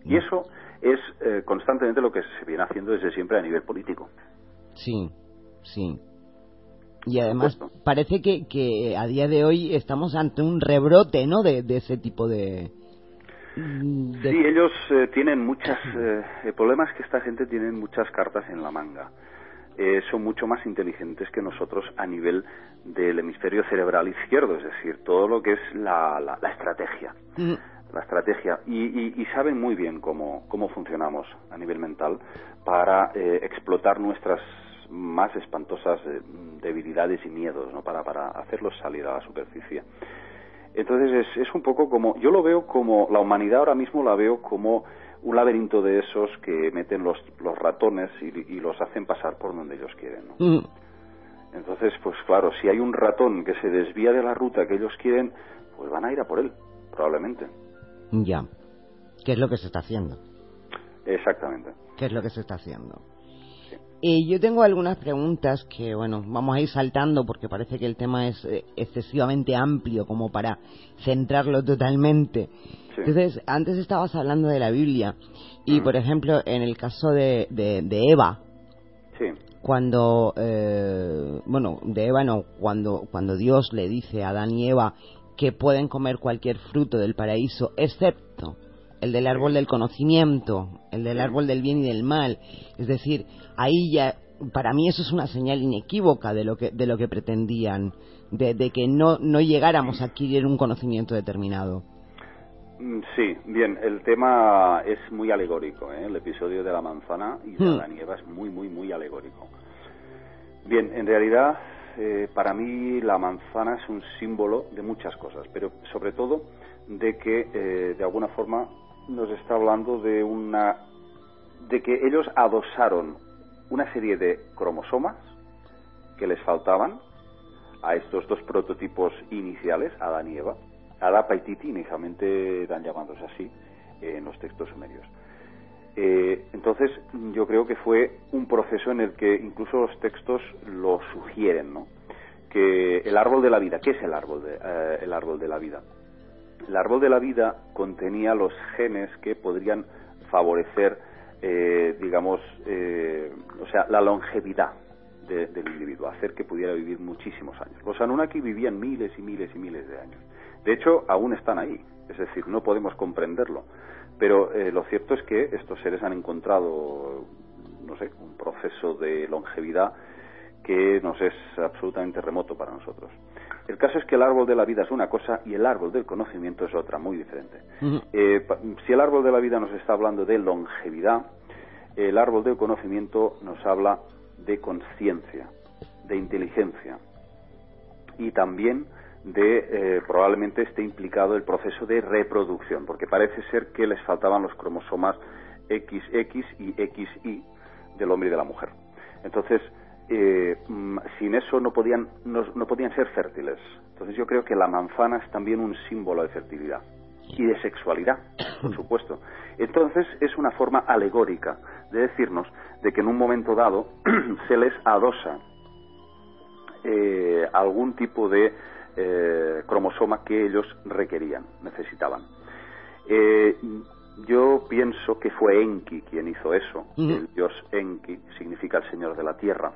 Y eso es constantemente lo que se viene haciendo desde siempre a nivel político. Sí, sí. Y además parece que a día de hoy estamos ante un rebrote, ¿no?, de ese tipo de... Sí, ellos tienen muchas... el problema es que esta gente tiene muchas cartas en la manga. Son mucho más inteligentes que nosotros a nivel del hemisferio cerebral izquierdo, es decir, todo lo que es la estrategia. La estrategia. Y saben muy bien cómo funcionamos a nivel mental para explotar nuestras más espantosas debilidades y miedos, ¿no?, para hacerlos salir a la superficie. Entonces es un poco como, yo lo veo como, la humanidad ahora mismo la veo como un laberinto de esos que meten los ratones y los hacen pasar por donde ellos quieren, ¿no? Entonces, pues claro, si hay un ratón que se desvía de la ruta que ellos quieren, pues van a ir a por él, probablemente. Ya. ¿Qué es lo que se está haciendo? Exactamente. ¿Qué es lo que se está haciendo? Yo tengo algunas preguntas que, bueno, vamos a ir saltando porque parece que el tema es excesivamente amplio como para centrarlo totalmente. Sí. Entonces, antes estabas hablando de la Biblia y, por ejemplo, en el caso de Eva, sí, cuando, de Eva no, cuando Dios le dice a Adán y Eva que pueden comer cualquier fruto del paraíso, excepto el del árbol del conocimiento, el del árbol del bien y del mal. Es decir, ahí ya, para mí eso es una señal inequívoca de lo que pretendían, de que no llegáramos a adquirir un conocimiento determinado. Sí, bien, el tema es muy alegórico, el episodio de la manzana y de Adán y Eva es muy, muy, muy alegórico. Bien, en realidad, para mí la manzana es un símbolo de muchas cosas, pero sobre todo de que, de alguna forma, nos está hablando de que ellos adosaron una serie de cromosomas que les faltaban a estos dos prototipos iniciales, Adán y Eva. Adá Paititi, inicialmente dan llamándose así en los textos sumerios. Entonces, yo creo que fue un proceso en el que incluso los textos lo sugieren, ¿no? Que el árbol de la vida, ¿qué es el árbol de la vida? El árbol de la vida contenía los genes que podrían favorecer, la longevidad del individuo, hacer que pudiera vivir muchísimos años. Los Anunnaki vivían miles y miles y miles de años. De hecho, aún están ahí, es decir, no podemos comprenderlo. Pero lo cierto es que estos seres han encontrado, no sé, un proceso de longevidad que nos es absolutamente remoto para nosotros. El caso es que el árbol de la vida es una cosa y el árbol del conocimiento es otra, muy diferente. Si el árbol de la vida nos está hablando de longevidad, el árbol del conocimiento nos habla de conciencia, de inteligencia, y también de probablemente esté implicado el proceso de reproducción, porque parece ser que les faltaban los cromosomas XX y XY del hombre y de la mujer. Entonces, sin eso no podían ser fértiles. Entonces yo creo que la manzana es también un símbolo de fertilidad y de sexualidad, por supuesto. Entonces es una forma alegórica de decirnos de que en un momento dado se les adosa algún tipo de cromosoma que ellos requerían, necesitaban. Yo pienso que fue Enki quien hizo eso. El dios Enki significa el señor de la tierra,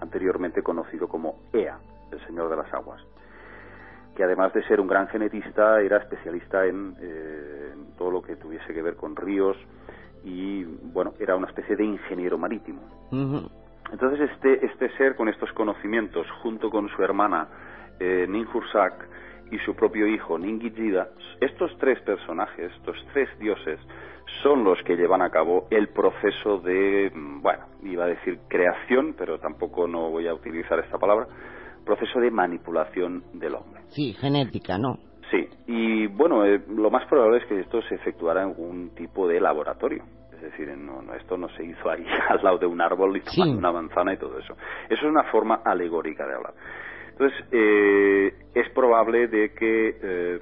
anteriormente conocido como Ea, el señor de las aguas, que además de ser un gran genetista era especialista en todo lo que tuviese que ver con ríos y, bueno, era una especie de ingeniero marítimo. Entonces este ser con estos conocimientos, junto con su hermana Ninhursag y su propio hijo Ningijida, estos tres personajes, estos tres dioses, son los que llevan a cabo el proceso de, bueno, iba a decir creación, pero tampoco no voy a utilizar esta palabra, proceso de manipulación del hombre. Sí, genética, ¿no? Sí, y bueno, lo más probable es que esto se efectuara en algún tipo de laboratorio. Es decir, esto no se hizo ahí al lado de un árbol y tomando una manzana y todo eso. Eso es una forma alegórica de hablar. Entonces, es probable de que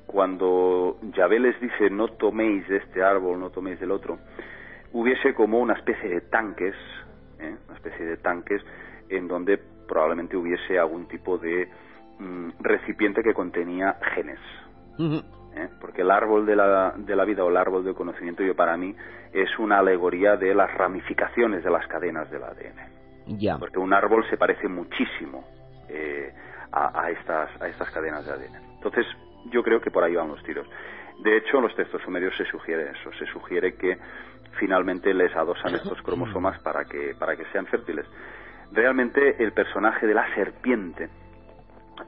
cuando Yahvé les dice no toméis de este árbol, no toméis del otro, hubiese como una especie de tanques, en donde probablemente hubiese algún tipo de recipiente que contenía genes. Porque el árbol de la vida o el árbol del conocimiento, para mí, es una alegoría de las ramificaciones de las cadenas del ADN. Porque un árbol se parece muchísimo a estas cadenas de ADN. Entonces, yo creo que por ahí van los tiros. De hecho, en los textos sumerios se sugiere eso. Se sugiere que finalmente les adosan estos cromosomas para que sean fértiles. Realmente, el personaje de la serpiente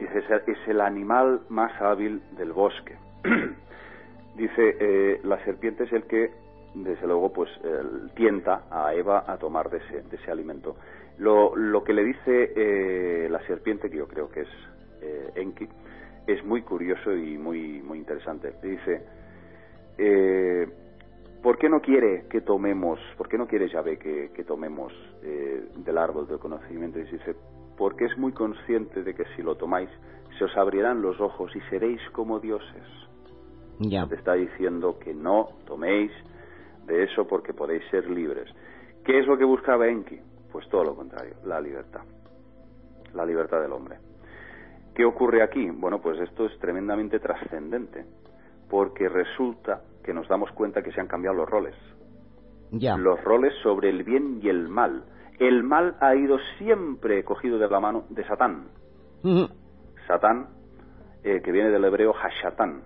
es el animal más hábil del bosque. Dice, la serpiente es el que, desde luego, pues tienta a Eva a tomar de ese alimento. Lo que le dice la serpiente, que yo creo que es Enki, es muy curioso y muy interesante. Le dice, ¿por qué no quiere que tomemos, por qué no quiere Yahvé que tomemos del árbol del conocimiento? Y dice, porque es muy consciente de que si lo tomáis, se os abrirán los ojos y seréis como dioses. Te está diciendo que no toméis de eso porque podéis ser libres. ¿Qué es lo que buscaba Enki? Pues todo lo contrario, la libertad del hombre. ¿Qué ocurre aquí? Bueno, pues esto es tremendamente trascendente, porque resulta que nos damos cuenta que se han cambiado los roles. Los roles sobre el bien y el mal. El mal ha ido siempre cogido de la mano de Satán. Satán, que viene del hebreo Hashatán.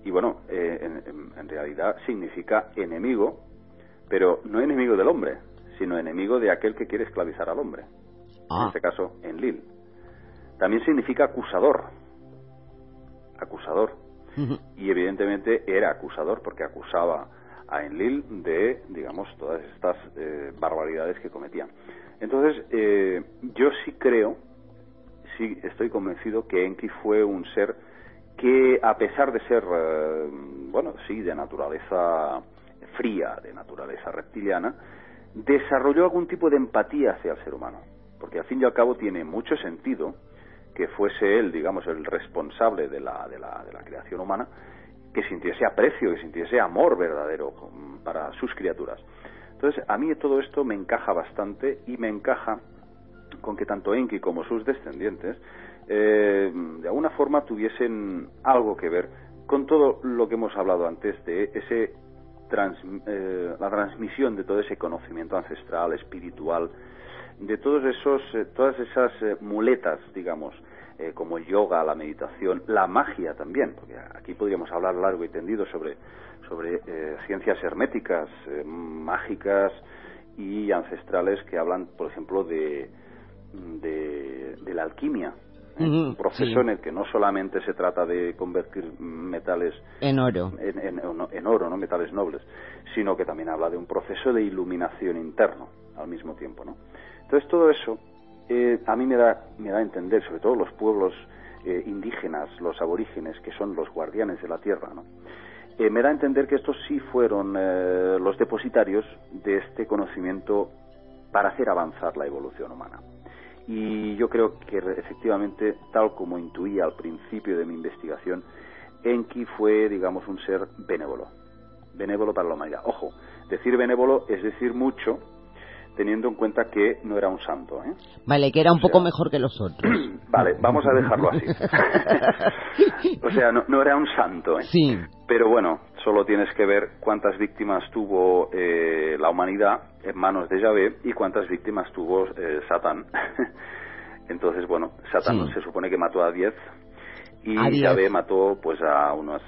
Y bueno, en realidad significa enemigo, pero no enemigo del hombre, sino enemigo de aquel que quiere esclavizar al hombre. En este caso, Enlil. También significa acusador. Y evidentemente era acusador porque acusaba a Enlil de, digamos, todas estas barbaridades que cometía. Entonces, yo sí estoy convencido que Enki fue un ser que, a pesar de ser, de naturaleza fría, de naturaleza reptiliana, desarrolló algún tipo de empatía hacia el ser humano. Porque al fin y al cabo tiene mucho sentido que fuese él, digamos, el responsable de la creación humana, que sintiese aprecio, que sintiese amor verdadero para sus criaturas. Entonces, a mí todo esto me encaja bastante y me encaja con que tanto Enki como sus descendientes de alguna forma tuviesen algo que ver con todo lo que hemos hablado antes de la transmisión de todo ese conocimiento ancestral, espiritual, de todas esas muletas, digamos, como el yoga, la meditación, la magia también, porque aquí podríamos hablar largo y tendido sobre ciencias herméticas, mágicas y ancestrales que hablan, por ejemplo, de la alquimia. Un proceso en el que no solamente se trata de convertir metales en oro, en oro, ¿no? Metales nobles, sino que también habla de un proceso de iluminación interno al mismo tiempo, ¿no? Entonces todo eso a mí me da a entender, sobre todo los pueblos indígenas, los aborígenes, que son los guardianes de la tierra, ¿no? Me da a entender que estos sí fueron los depositarios de este conocimiento para hacer avanzar la evolución humana. Y yo creo que efectivamente, tal como intuía al principio de mi investigación, Enki fue, digamos, un ser benévolo para la humanidad. Ojo, decir benévolo es decir mucho, teniendo en cuenta que no era un santo, ¿eh? Vale, que era un poco mejor que los otros. Vale, vamos a dejarlo así. O sea, no era un santo, ¿eh? Sí. Pero bueno, solo tienes que ver cuántas víctimas tuvo la humanidad en manos de Yahvé y cuántas víctimas tuvo Satán. Entonces, bueno, Satán se supone que mató a 10 y Yahvé mató pues a unos,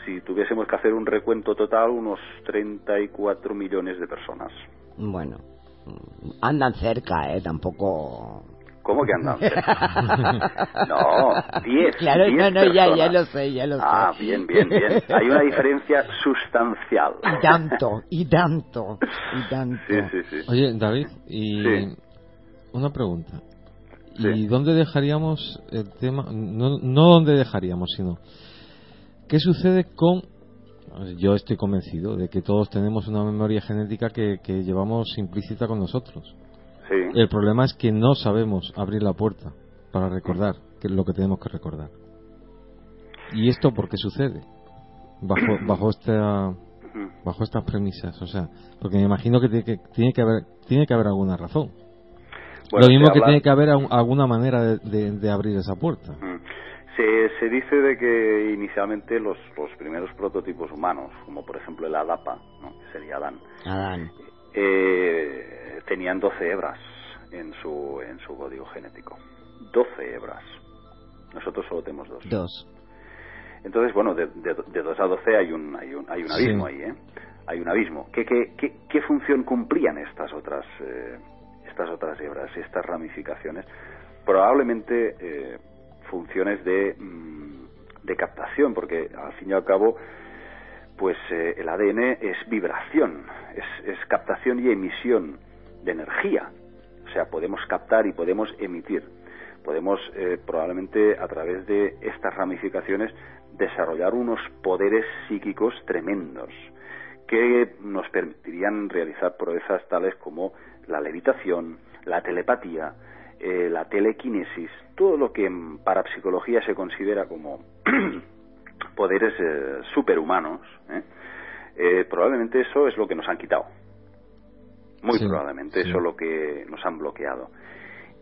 si tuviésemos que hacer un recuento total, unos 34 millones de personas. Bueno, andan cerca, tampoco... ¿Cómo que andan cerca? No, 10. Claro, 10 no, ya lo sé. Ah, bien. Hay una diferencia sustancial. Y tanto. Sí. Oye, David, una pregunta. ¿Y dónde dejaríamos el tema? No dónde dejaríamos, sino ¿qué sucede con... Yo estoy convencido de que todos tenemos una memoria genética que llevamos implícita con nosotros. Sí. El problema es que no sabemos abrir la puerta para recordar lo que tenemos que recordar. ¿Y esto por qué sucede? Bajo estas premisas, o sea, porque me imagino que tiene que haber alguna razón. Bueno, lo mismo que tiene que haber alguna manera de abrir esa puerta. Se dice de que inicialmente los primeros prototipos humanos, como por ejemplo el Adapa, ¿no? Que sería Adán. Tenían 12 hebras en su código genético. 12 hebras. Nosotros solo tenemos 2. Entonces, bueno, de 2 a 12 hay un abismo ahí, ¿eh? Hay un abismo. ¿Qué función cumplían estas otras hebras, estas ramificaciones? Probablemente funciones de captación, porque al fin y al cabo pues el ADN es vibración, es captación y emisión de energía. O sea, podemos captar y podemos emitir. Podemos probablemente a través de estas ramificaciones desarrollar unos poderes psíquicos tremendos que nos permitirían realizar proezas tales como la levitación, la telepatía, la telequinesis, todo lo que en parapsicología se considera como poderes superhumanos, probablemente eso es lo que nos han quitado. Muy probablemente eso es lo que nos han bloqueado.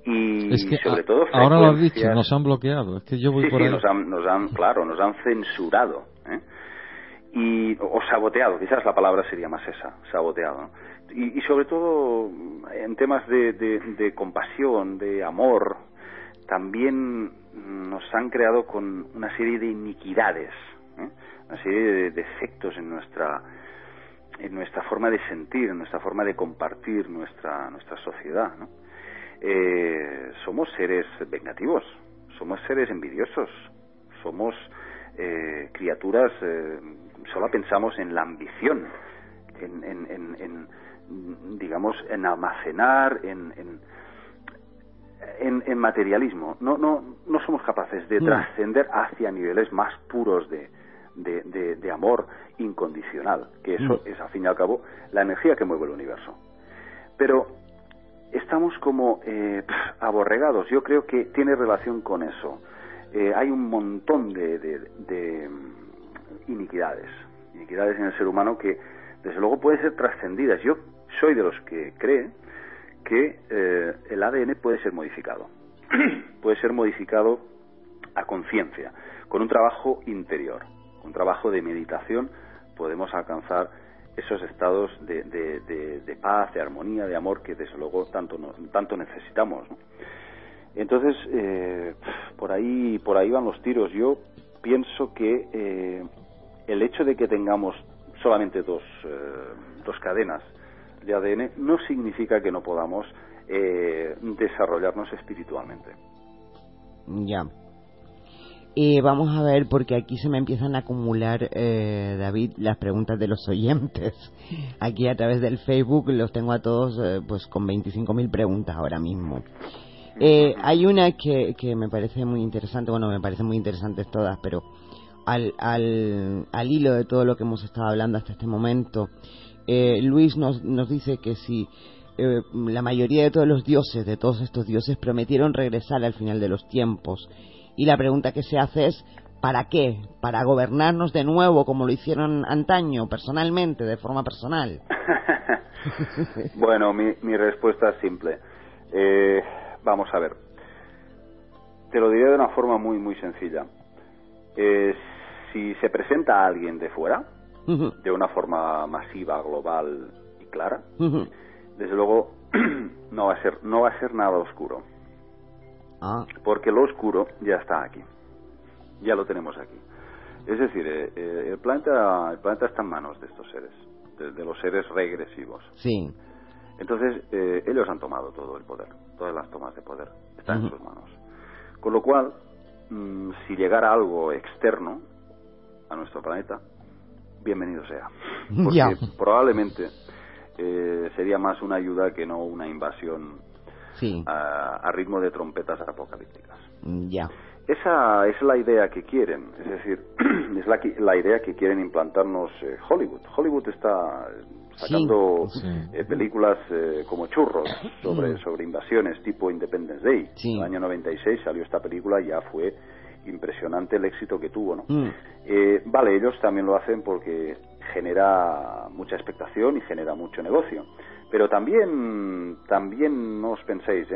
Y es que sobre todo ahora lo has dicho, nos han bloqueado. Es que yo voy por ahí. Nos han censurado, o saboteado, quizás la palabra sería más esa, saboteado, ¿no? Y sobre todo en temas de compasión, de amor, también nos han creado con una serie de iniquidades, una serie de defectos en nuestra forma de sentir, en nuestra forma de compartir nuestra sociedad, ¿no? Somos seres vengativos, somos seres envidiosos, somos criaturas, solo pensamos en la ambición, digamos, en almacenar, en materialismo. No somos capaces de trascender hacia niveles más puros de amor incondicional, que eso es, al fin y al cabo, la energía que mueve el universo. Pero estamos como aborregados. Yo creo que tiene relación con eso. Hay un montón de iniquidades en el ser humano que desde luego pueden ser trascendidas. Yo soy de los que cree que el ADN puede ser modificado. Puede ser modificado a conciencia, con un trabajo interior, un trabajo de meditación. Podemos alcanzar esos estados de paz, de armonía, de amor que desde luego tanto necesitamos, ¿no? Entonces, por ahí van los tiros. Yo pienso que el hecho de que tengamos solamente dos cadenas de ADN no significa que no podamos desarrollarnos espiritualmente. Ya. Vamos a ver, porque aquí se me empiezan a acumular, David, las preguntas de los oyentes. Aquí a través del Facebook los tengo a todos pues con 25.000 preguntas ahora mismo. Hay una que me parece muy interesante, bueno, me parecen muy interesantes todas, pero al hilo de todo lo que hemos estado hablando hasta este momento, Luis nos dice que si la mayoría de todos los dioses, de todos estos dioses, prometieron regresar al final de los tiempos. Y la pregunta que se hace es, ¿para qué? ¿Para gobernarnos de nuevo como lo hicieron antaño, personalmente, de forma personal? Bueno, mi respuesta es simple. Vamos a ver. Te lo diré de una forma muy, muy sencilla. Si se presenta a alguien de fuera, de una forma masiva, global y clara, desde luego no va a ser nada oscuro. Porque lo oscuro ya está aquí, ya lo tenemos aquí. Es decir, el planeta está en manos de estos seres, de los seres regresivos. Sí. Entonces ellos han tomado todo el poder, todas las tomas de poder están en sus manos. Con lo cual, si llegara algo externo a nuestro planeta, bienvenido sea, porque probablemente sería más una ayuda que no una invasión. Sí. A ritmo de trompetas apocalípticas. Ya. Esa es la idea que quieren, es decir, es la idea que quieren implantarnos Hollywood. Hollywood está sacando películas como churros sobre invasiones tipo Independence Day. Sí. En el año 96 salió esta película y ya fue impresionante el éxito que tuvo, ¿no? Vale, ellos también lo hacen porque genera mucha expectación y genera mucho negocio. Pero también no os penséis,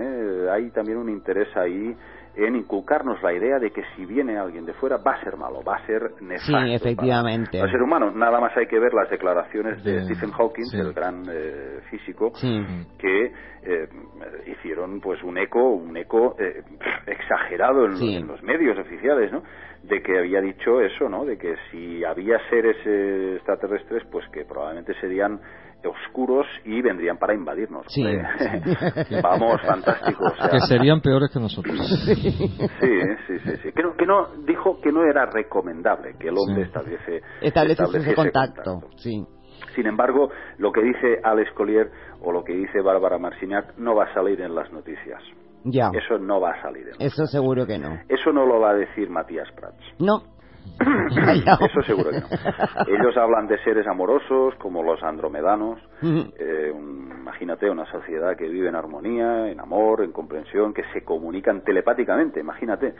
hay también un interés ahí en inculcarnos la idea de que si viene alguien de fuera va a ser malo, va a ser nefasto. Sí, efectivamente. Para el ser humano. Nada más hay que ver las declaraciones de Stephen Hawking, el gran físico, que hicieron pues un eco exagerado en los medios oficiales, ¿no? De que había dicho eso, ¿no? De que si había seres extraterrestres, pues que probablemente serían oscuros y vendrían para invadirnos. Sí. Vamos, fantástico. O sea, que serían peores que nosotros. Sí. Que no dijo que no era recomendable que el hombre estableciese ese contacto. Sí. Sin embargo, lo que dice Alex Collier o lo que dice Bárbara Marciniak no va a salir en las noticias. Ya. Eso no va a salir. Eso seguro que no. Eso no lo va a decir Matías Prats. No. Eso seguro que no. Ellos hablan de seres amorosos como los andromedanos. Imagínate una sociedad que vive en armonía, en amor, en comprensión, que se comunican telepáticamente. Imagínate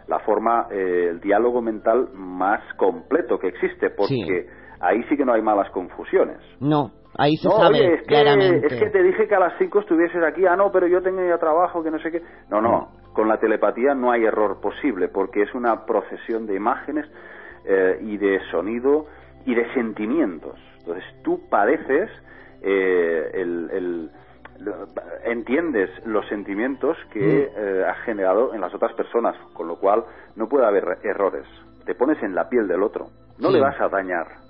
la forma, el diálogo mental más completo que existe, porque ahí sí que no hay malas confusiones. No. Ahí se sabe, oye, claramente. Es que te dije que a las 5 estuvieses aquí. No, pero yo tengo ya trabajo, que no sé qué. No. Con la telepatía no hay error posible, porque es una procesión de imágenes y de sonido y de sentimientos. Entonces tú padeces, entiendes los sentimientos que has generado en las otras personas, con lo cual no puede haber errores. Te pones en la piel del otro, no le vas a dañar.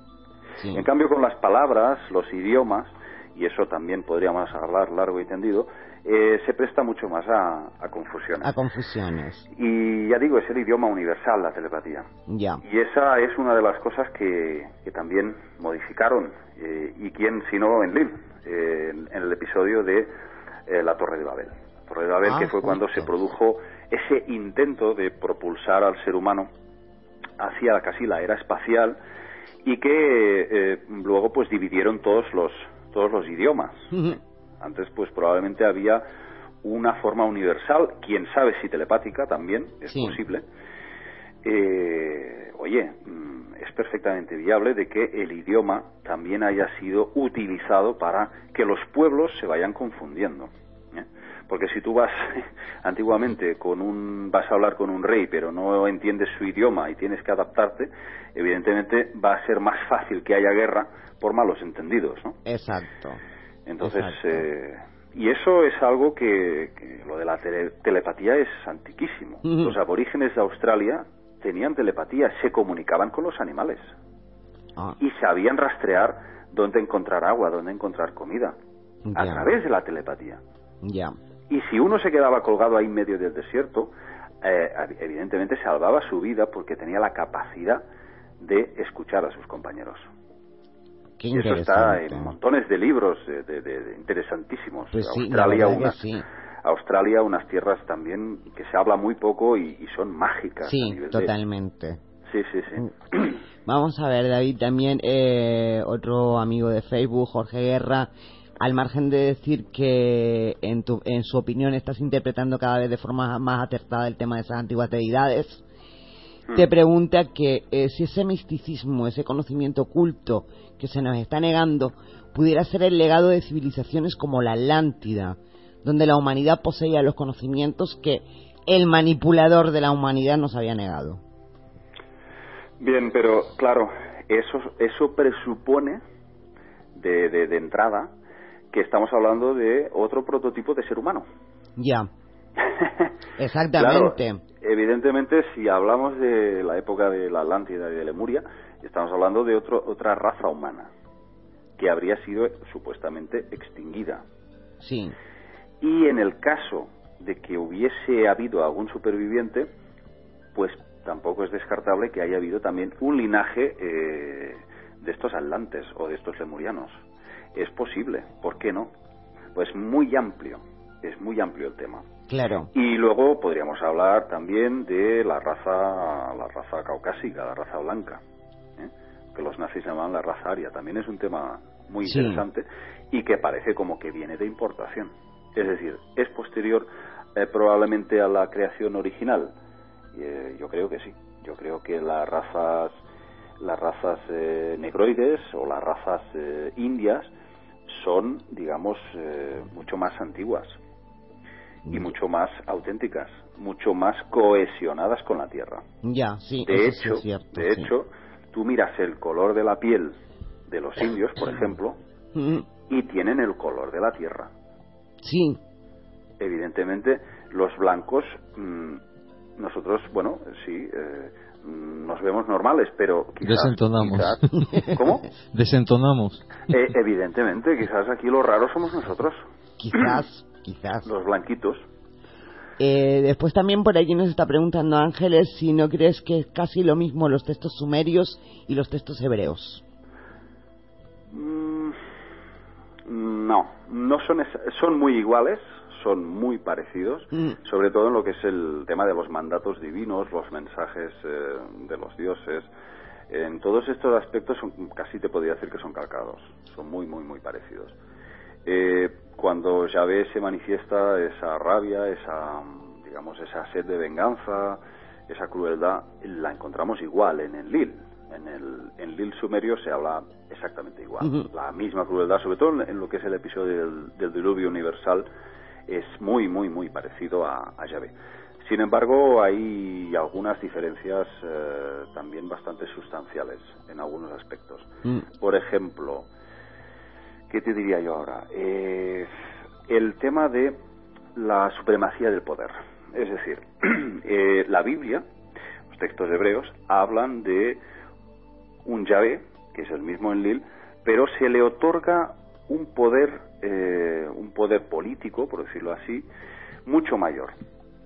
Sí. En cambio, con las palabras, los idiomas, y eso también podríamos hablar largo y tendido, se presta mucho más a confusiones. A confusiones. Y ya digo, es el idioma universal, la telepatía. Ya. Y esa es una de las cosas que también modificaron, y quién sino Enlil, en el episodio de la Torre de Babel. La Torre de Babel, que fue cuando se produjo ese intento de propulsar al ser humano hacia casi la era espacial, y que luego pues dividieron todos los idiomas. Antes pues probablemente había una forma universal, quién sabe si telepática también, es posible. Es perfectamente viable de que el idioma también haya sido utilizado para que los pueblos se vayan confundiendo. Porque si tú vas antiguamente vas a hablar con un rey, pero no entiendes su idioma y tienes que adaptarte, evidentemente va a ser más fácil que haya guerra por malos entendidos, ¿no? Exacto. Entonces, Exacto. Y eso es algo que lo de la telepatía es antiquísimo. Los aborígenes de Australia tenían telepatía, se comunicaban con los animales y sabían rastrear dónde encontrar agua, dónde encontrar comida, a través de la telepatía. Y si uno se quedaba colgado ahí en medio del desierto, evidentemente salvaba su vida porque tenía la capacidad de escuchar a sus compañeros. Qué y eso está en montones de libros de interesantísimos. Pues sí, Australia, unas tierras también que se habla muy poco y son mágicas. Sí, totalmente. Sí. Vamos a ver, David, también otro amigo de Facebook, Jorge Guerra, al margen de decir que en su opinión estás interpretando cada vez de forma más acertada el tema de esas antiguas deidades, te pregunta que si ese misticismo, ese conocimiento oculto que se nos está negando, pudiera ser el legado de civilizaciones como la Atlántida, donde la humanidad poseía los conocimientos que el manipulador de la humanidad nos había negado. Bien, pero claro, eso presupone de entrada que estamos hablando de otro prototipo de ser humano. Ya. Exactamente. Claro, evidentemente, si hablamos de la época de la Atlántida y de Lemuria, estamos hablando de otra raza humana que habría sido supuestamente extinguida. Sí. Y en el caso de que hubiese habido algún superviviente, pues tampoco es descartable que haya habido también un linaje de estos atlantes o de estos lemurianos. Es posible, ¿por qué no? Pues muy amplio, es muy amplio el tema. Claro. Y luego podríamos hablar también de la raza caucásica, la raza blanca, que los nazis llamaban la raza aria. También es un tema muy interesante y que parece como que viene de importación. Es decir, es posterior probablemente a la creación original. Yo creo que sí. Yo creo que las razas negroides o las razas indias son, digamos, mucho más antiguas y mucho más auténticas, mucho más cohesionadas con la tierra. Ya, sí. De hecho, tú miras el color de la piel de los indios, por ejemplo, y tienen el color de la tierra. Sí. Evidentemente, los blancos, nosotros, bueno, sí, nos vemos normales, pero quizás... Desentonamos. ¿Cómo? Desentonamos. Evidentemente, quizás aquí los raros somos nosotros. Quizás. Los blanquitos. Después también por aquí nos está preguntando Ángeles si no crees que es casi lo mismo los textos sumerios y los textos hebreos. No son muy iguales, son muy parecidos, sobre todo en lo que es el tema de los mandatos divinos, los mensajes de los dioses. En todos estos aspectos casi te podría decir que son calcados, son muy, muy, muy parecidos. Cuando Yahvé se manifiesta esa rabia, esa sed de venganza, esa crueldad, la encontramos igual en Enlil. En Enlil sumerio se habla exactamente igual. La misma crueldad, sobre todo en lo que es el episodio del diluvio universal, es muy, muy, muy parecido a Yahvé. Sin embargo, hay algunas diferencias también bastante sustanciales en algunos aspectos. Por ejemplo, ¿qué te diría yo ahora? El tema de la supremacía del poder. Es decir, la Biblia, los textos hebreos, hablan de un Yahvé, que es el mismo Enlil, pero se le otorga un poder político, por decirlo así, mucho mayor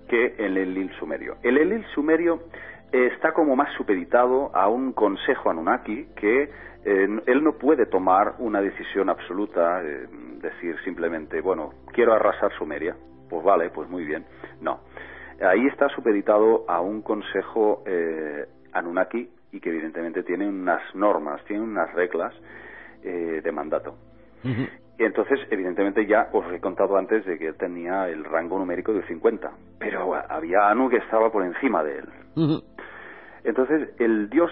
que el Enlil sumerio. El Enlil sumerio está como más supeditado a un consejo Anunnaki que él no puede tomar una decisión absoluta, decir simplemente, bueno, quiero arrasar Sumeria, pues vale, pues muy bien. No, ahí está supeditado a un consejo Anunnaki y que evidentemente tiene unas normas, tiene unas reglas de mandato. Y entonces, evidentemente, ya os he contado antes de que él tenía el rango numérico del 50, pero había Anu que estaba por encima de él. Entonces, el dios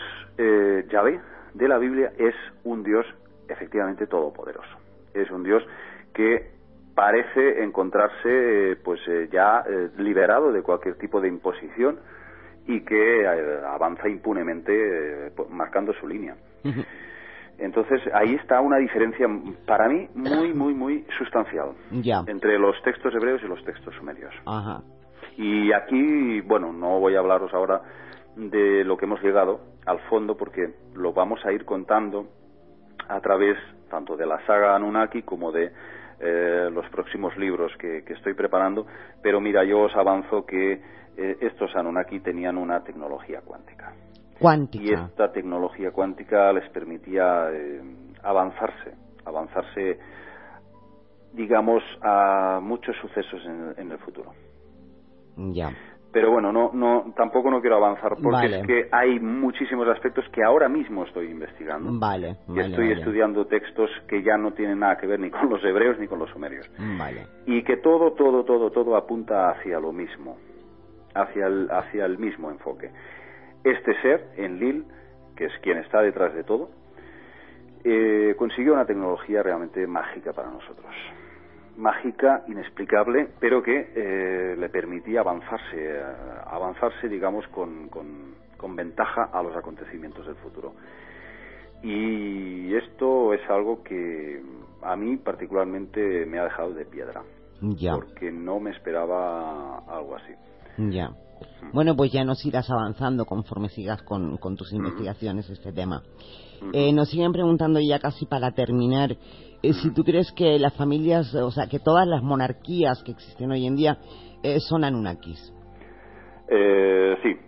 Yahvé de la Biblia es un dios efectivamente todopoderoso. Es un dios que parece encontrarse ya liberado de cualquier tipo de imposición y que avanza impunemente marcando su línea. Entonces ahí está una diferencia para mí muy muy muy sustancial entre los textos hebreos y los textos sumerios. Ajá. Y aquí, bueno, no voy a hablaros ahora de lo que hemos llegado al fondo, porque lo vamos a ir contando a través tanto de la saga Anunnaki como de los próximos libros que estoy preparando. Pero mira, yo os avanzo que estos Anunnaki tenían una tecnología cuántica. Y esta tecnología cuántica les permitía avanzarse, digamos, a muchos sucesos en el futuro. Ya. Pero bueno, tampoco no quiero avanzar porque es que hay muchísimos aspectos que ahora mismo estoy investigando. Y estoy estudiando textos que ya no tienen nada que ver ni con los hebreos ni con los sumerios. Y que todo apunta hacia lo mismo, hacia el mismo enfoque. Este ser, Enlil, que es quien está detrás de todo, consiguió una tecnología realmente mágica para nosotros. Mágica, inexplicable, pero que le permitía avanzarse, digamos, con ventaja a los acontecimientos del futuro. Y esto es algo que a mí particularmente me ha dejado de piedra, porque no me esperaba algo así. Bueno, pues ya nos irás avanzando conforme sigas con tus investigaciones este tema. Nos siguen preguntando ya casi para terminar, si tú crees que las familias, o sea, que todas las monarquías que existen hoy en día son Anunnakis. Sí.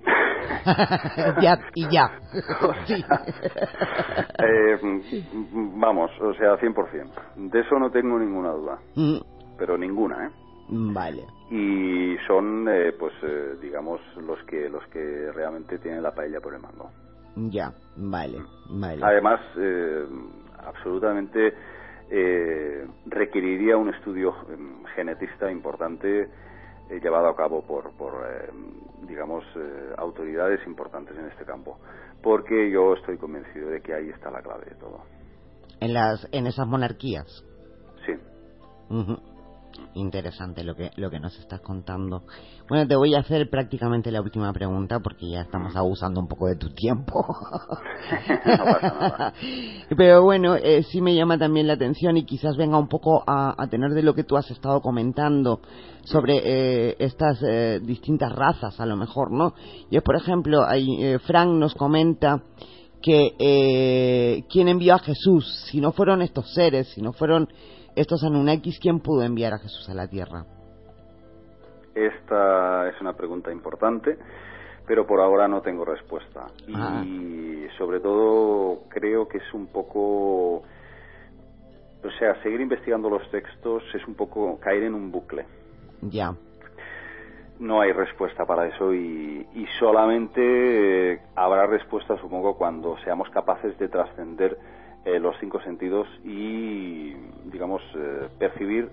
Sí. Vamos, o sea, 100%. De eso no tengo ninguna duda. Pero ninguna, ¿eh? Vale. Y son, digamos, los que realmente tienen la paella por el mango. Vale. Además, absolutamente requeriría un estudio genetista importante llevado a cabo por digamos, autoridades importantes en este campo, porque yo estoy convencido de que ahí está la clave de todo. En esas monarquías. Sí. Interesante lo que nos estás contando. Bueno, te voy a hacer prácticamente la última pregunta porque ya estamos abusando un poco de tu tiempo. No pasa nada. Pero bueno, sí me llama también la atención y quizás venga un poco a tener de lo que tú has estado comentando sobre estas distintas razas, a lo mejor, ¿no? Y es, por ejemplo, Frank nos comenta que ¿quién envió a Jesús? Si no fueron estos seres, si no fueron estos Anunnakis, ¿quién pudo enviar a Jesús a la Tierra? Esta es una pregunta importante, pero por ahora no tengo respuesta. Y sobre todo creo que es un poco... O sea, seguir investigando los textos es un poco caer en un bucle. No hay respuesta para eso y solamente habrá respuesta, supongo, cuando seamos capaces de trascender los 5 sentidos y, digamos, percibir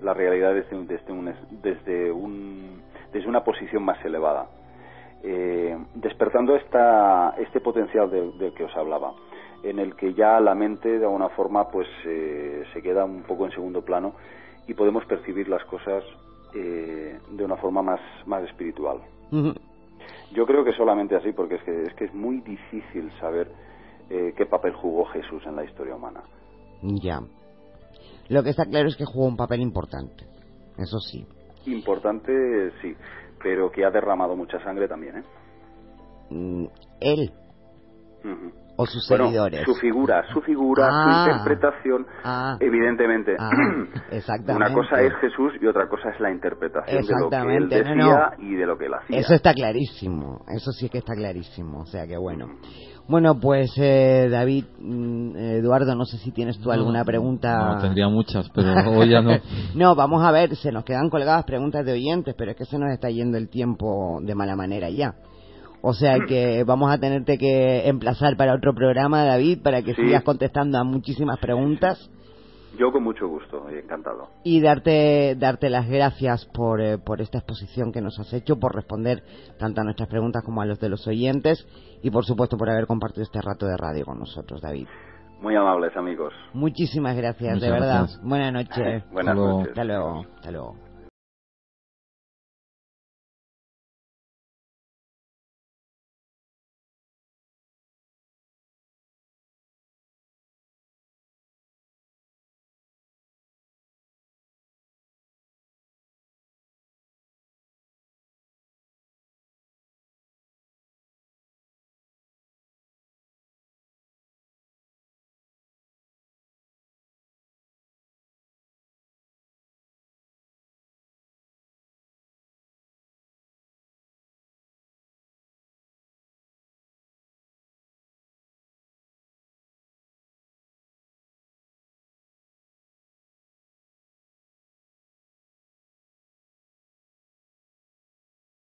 la realidad desde una posición más elevada, despertando este potencial del que os hablaba, en el que ya la mente de alguna forma pues se queda un poco en segundo plano y podemos percibir las cosas de una forma más espiritual. Yo creo que solamente así, porque es que es muy difícil saber qué papel jugó Jesús en la historia humana. Lo que está claro es que jugó un papel importante, eso sí. Importante, sí, pero que ha derramado mucha sangre también, ¿eh? Él. O sus seguidores. Su figura, su interpretación, evidentemente. Exactamente. Una cosa es Jesús y otra cosa es la interpretación de lo que él decía y de lo que él hacía. Eso está clarísimo, eso sí que está clarísimo, o sea que bueno. Bueno, pues David, Eduardo, no sé si tienes tú alguna pregunta. No, tendría muchas, pero hoy ya no. No, vamos a ver, se nos quedan colgadas preguntas de oyentes, pero es que se nos está yendo el tiempo de mala manera ya. O sea que vamos a tenerte que emplazar para otro programa, David, para que sigas contestando a muchísimas preguntas. Yo con mucho gusto, encantado. Y darte las gracias por esta exposición que nos has hecho, por responder tanto a nuestras preguntas como a los de los oyentes y por supuesto por haber compartido este rato de radio con nosotros, David. Muy amables, amigos. Muchísimas gracias, Muchas de verdad. gracias. Buenas noches. Buenas Hasta luego. noches. Hasta luego. Hasta luego.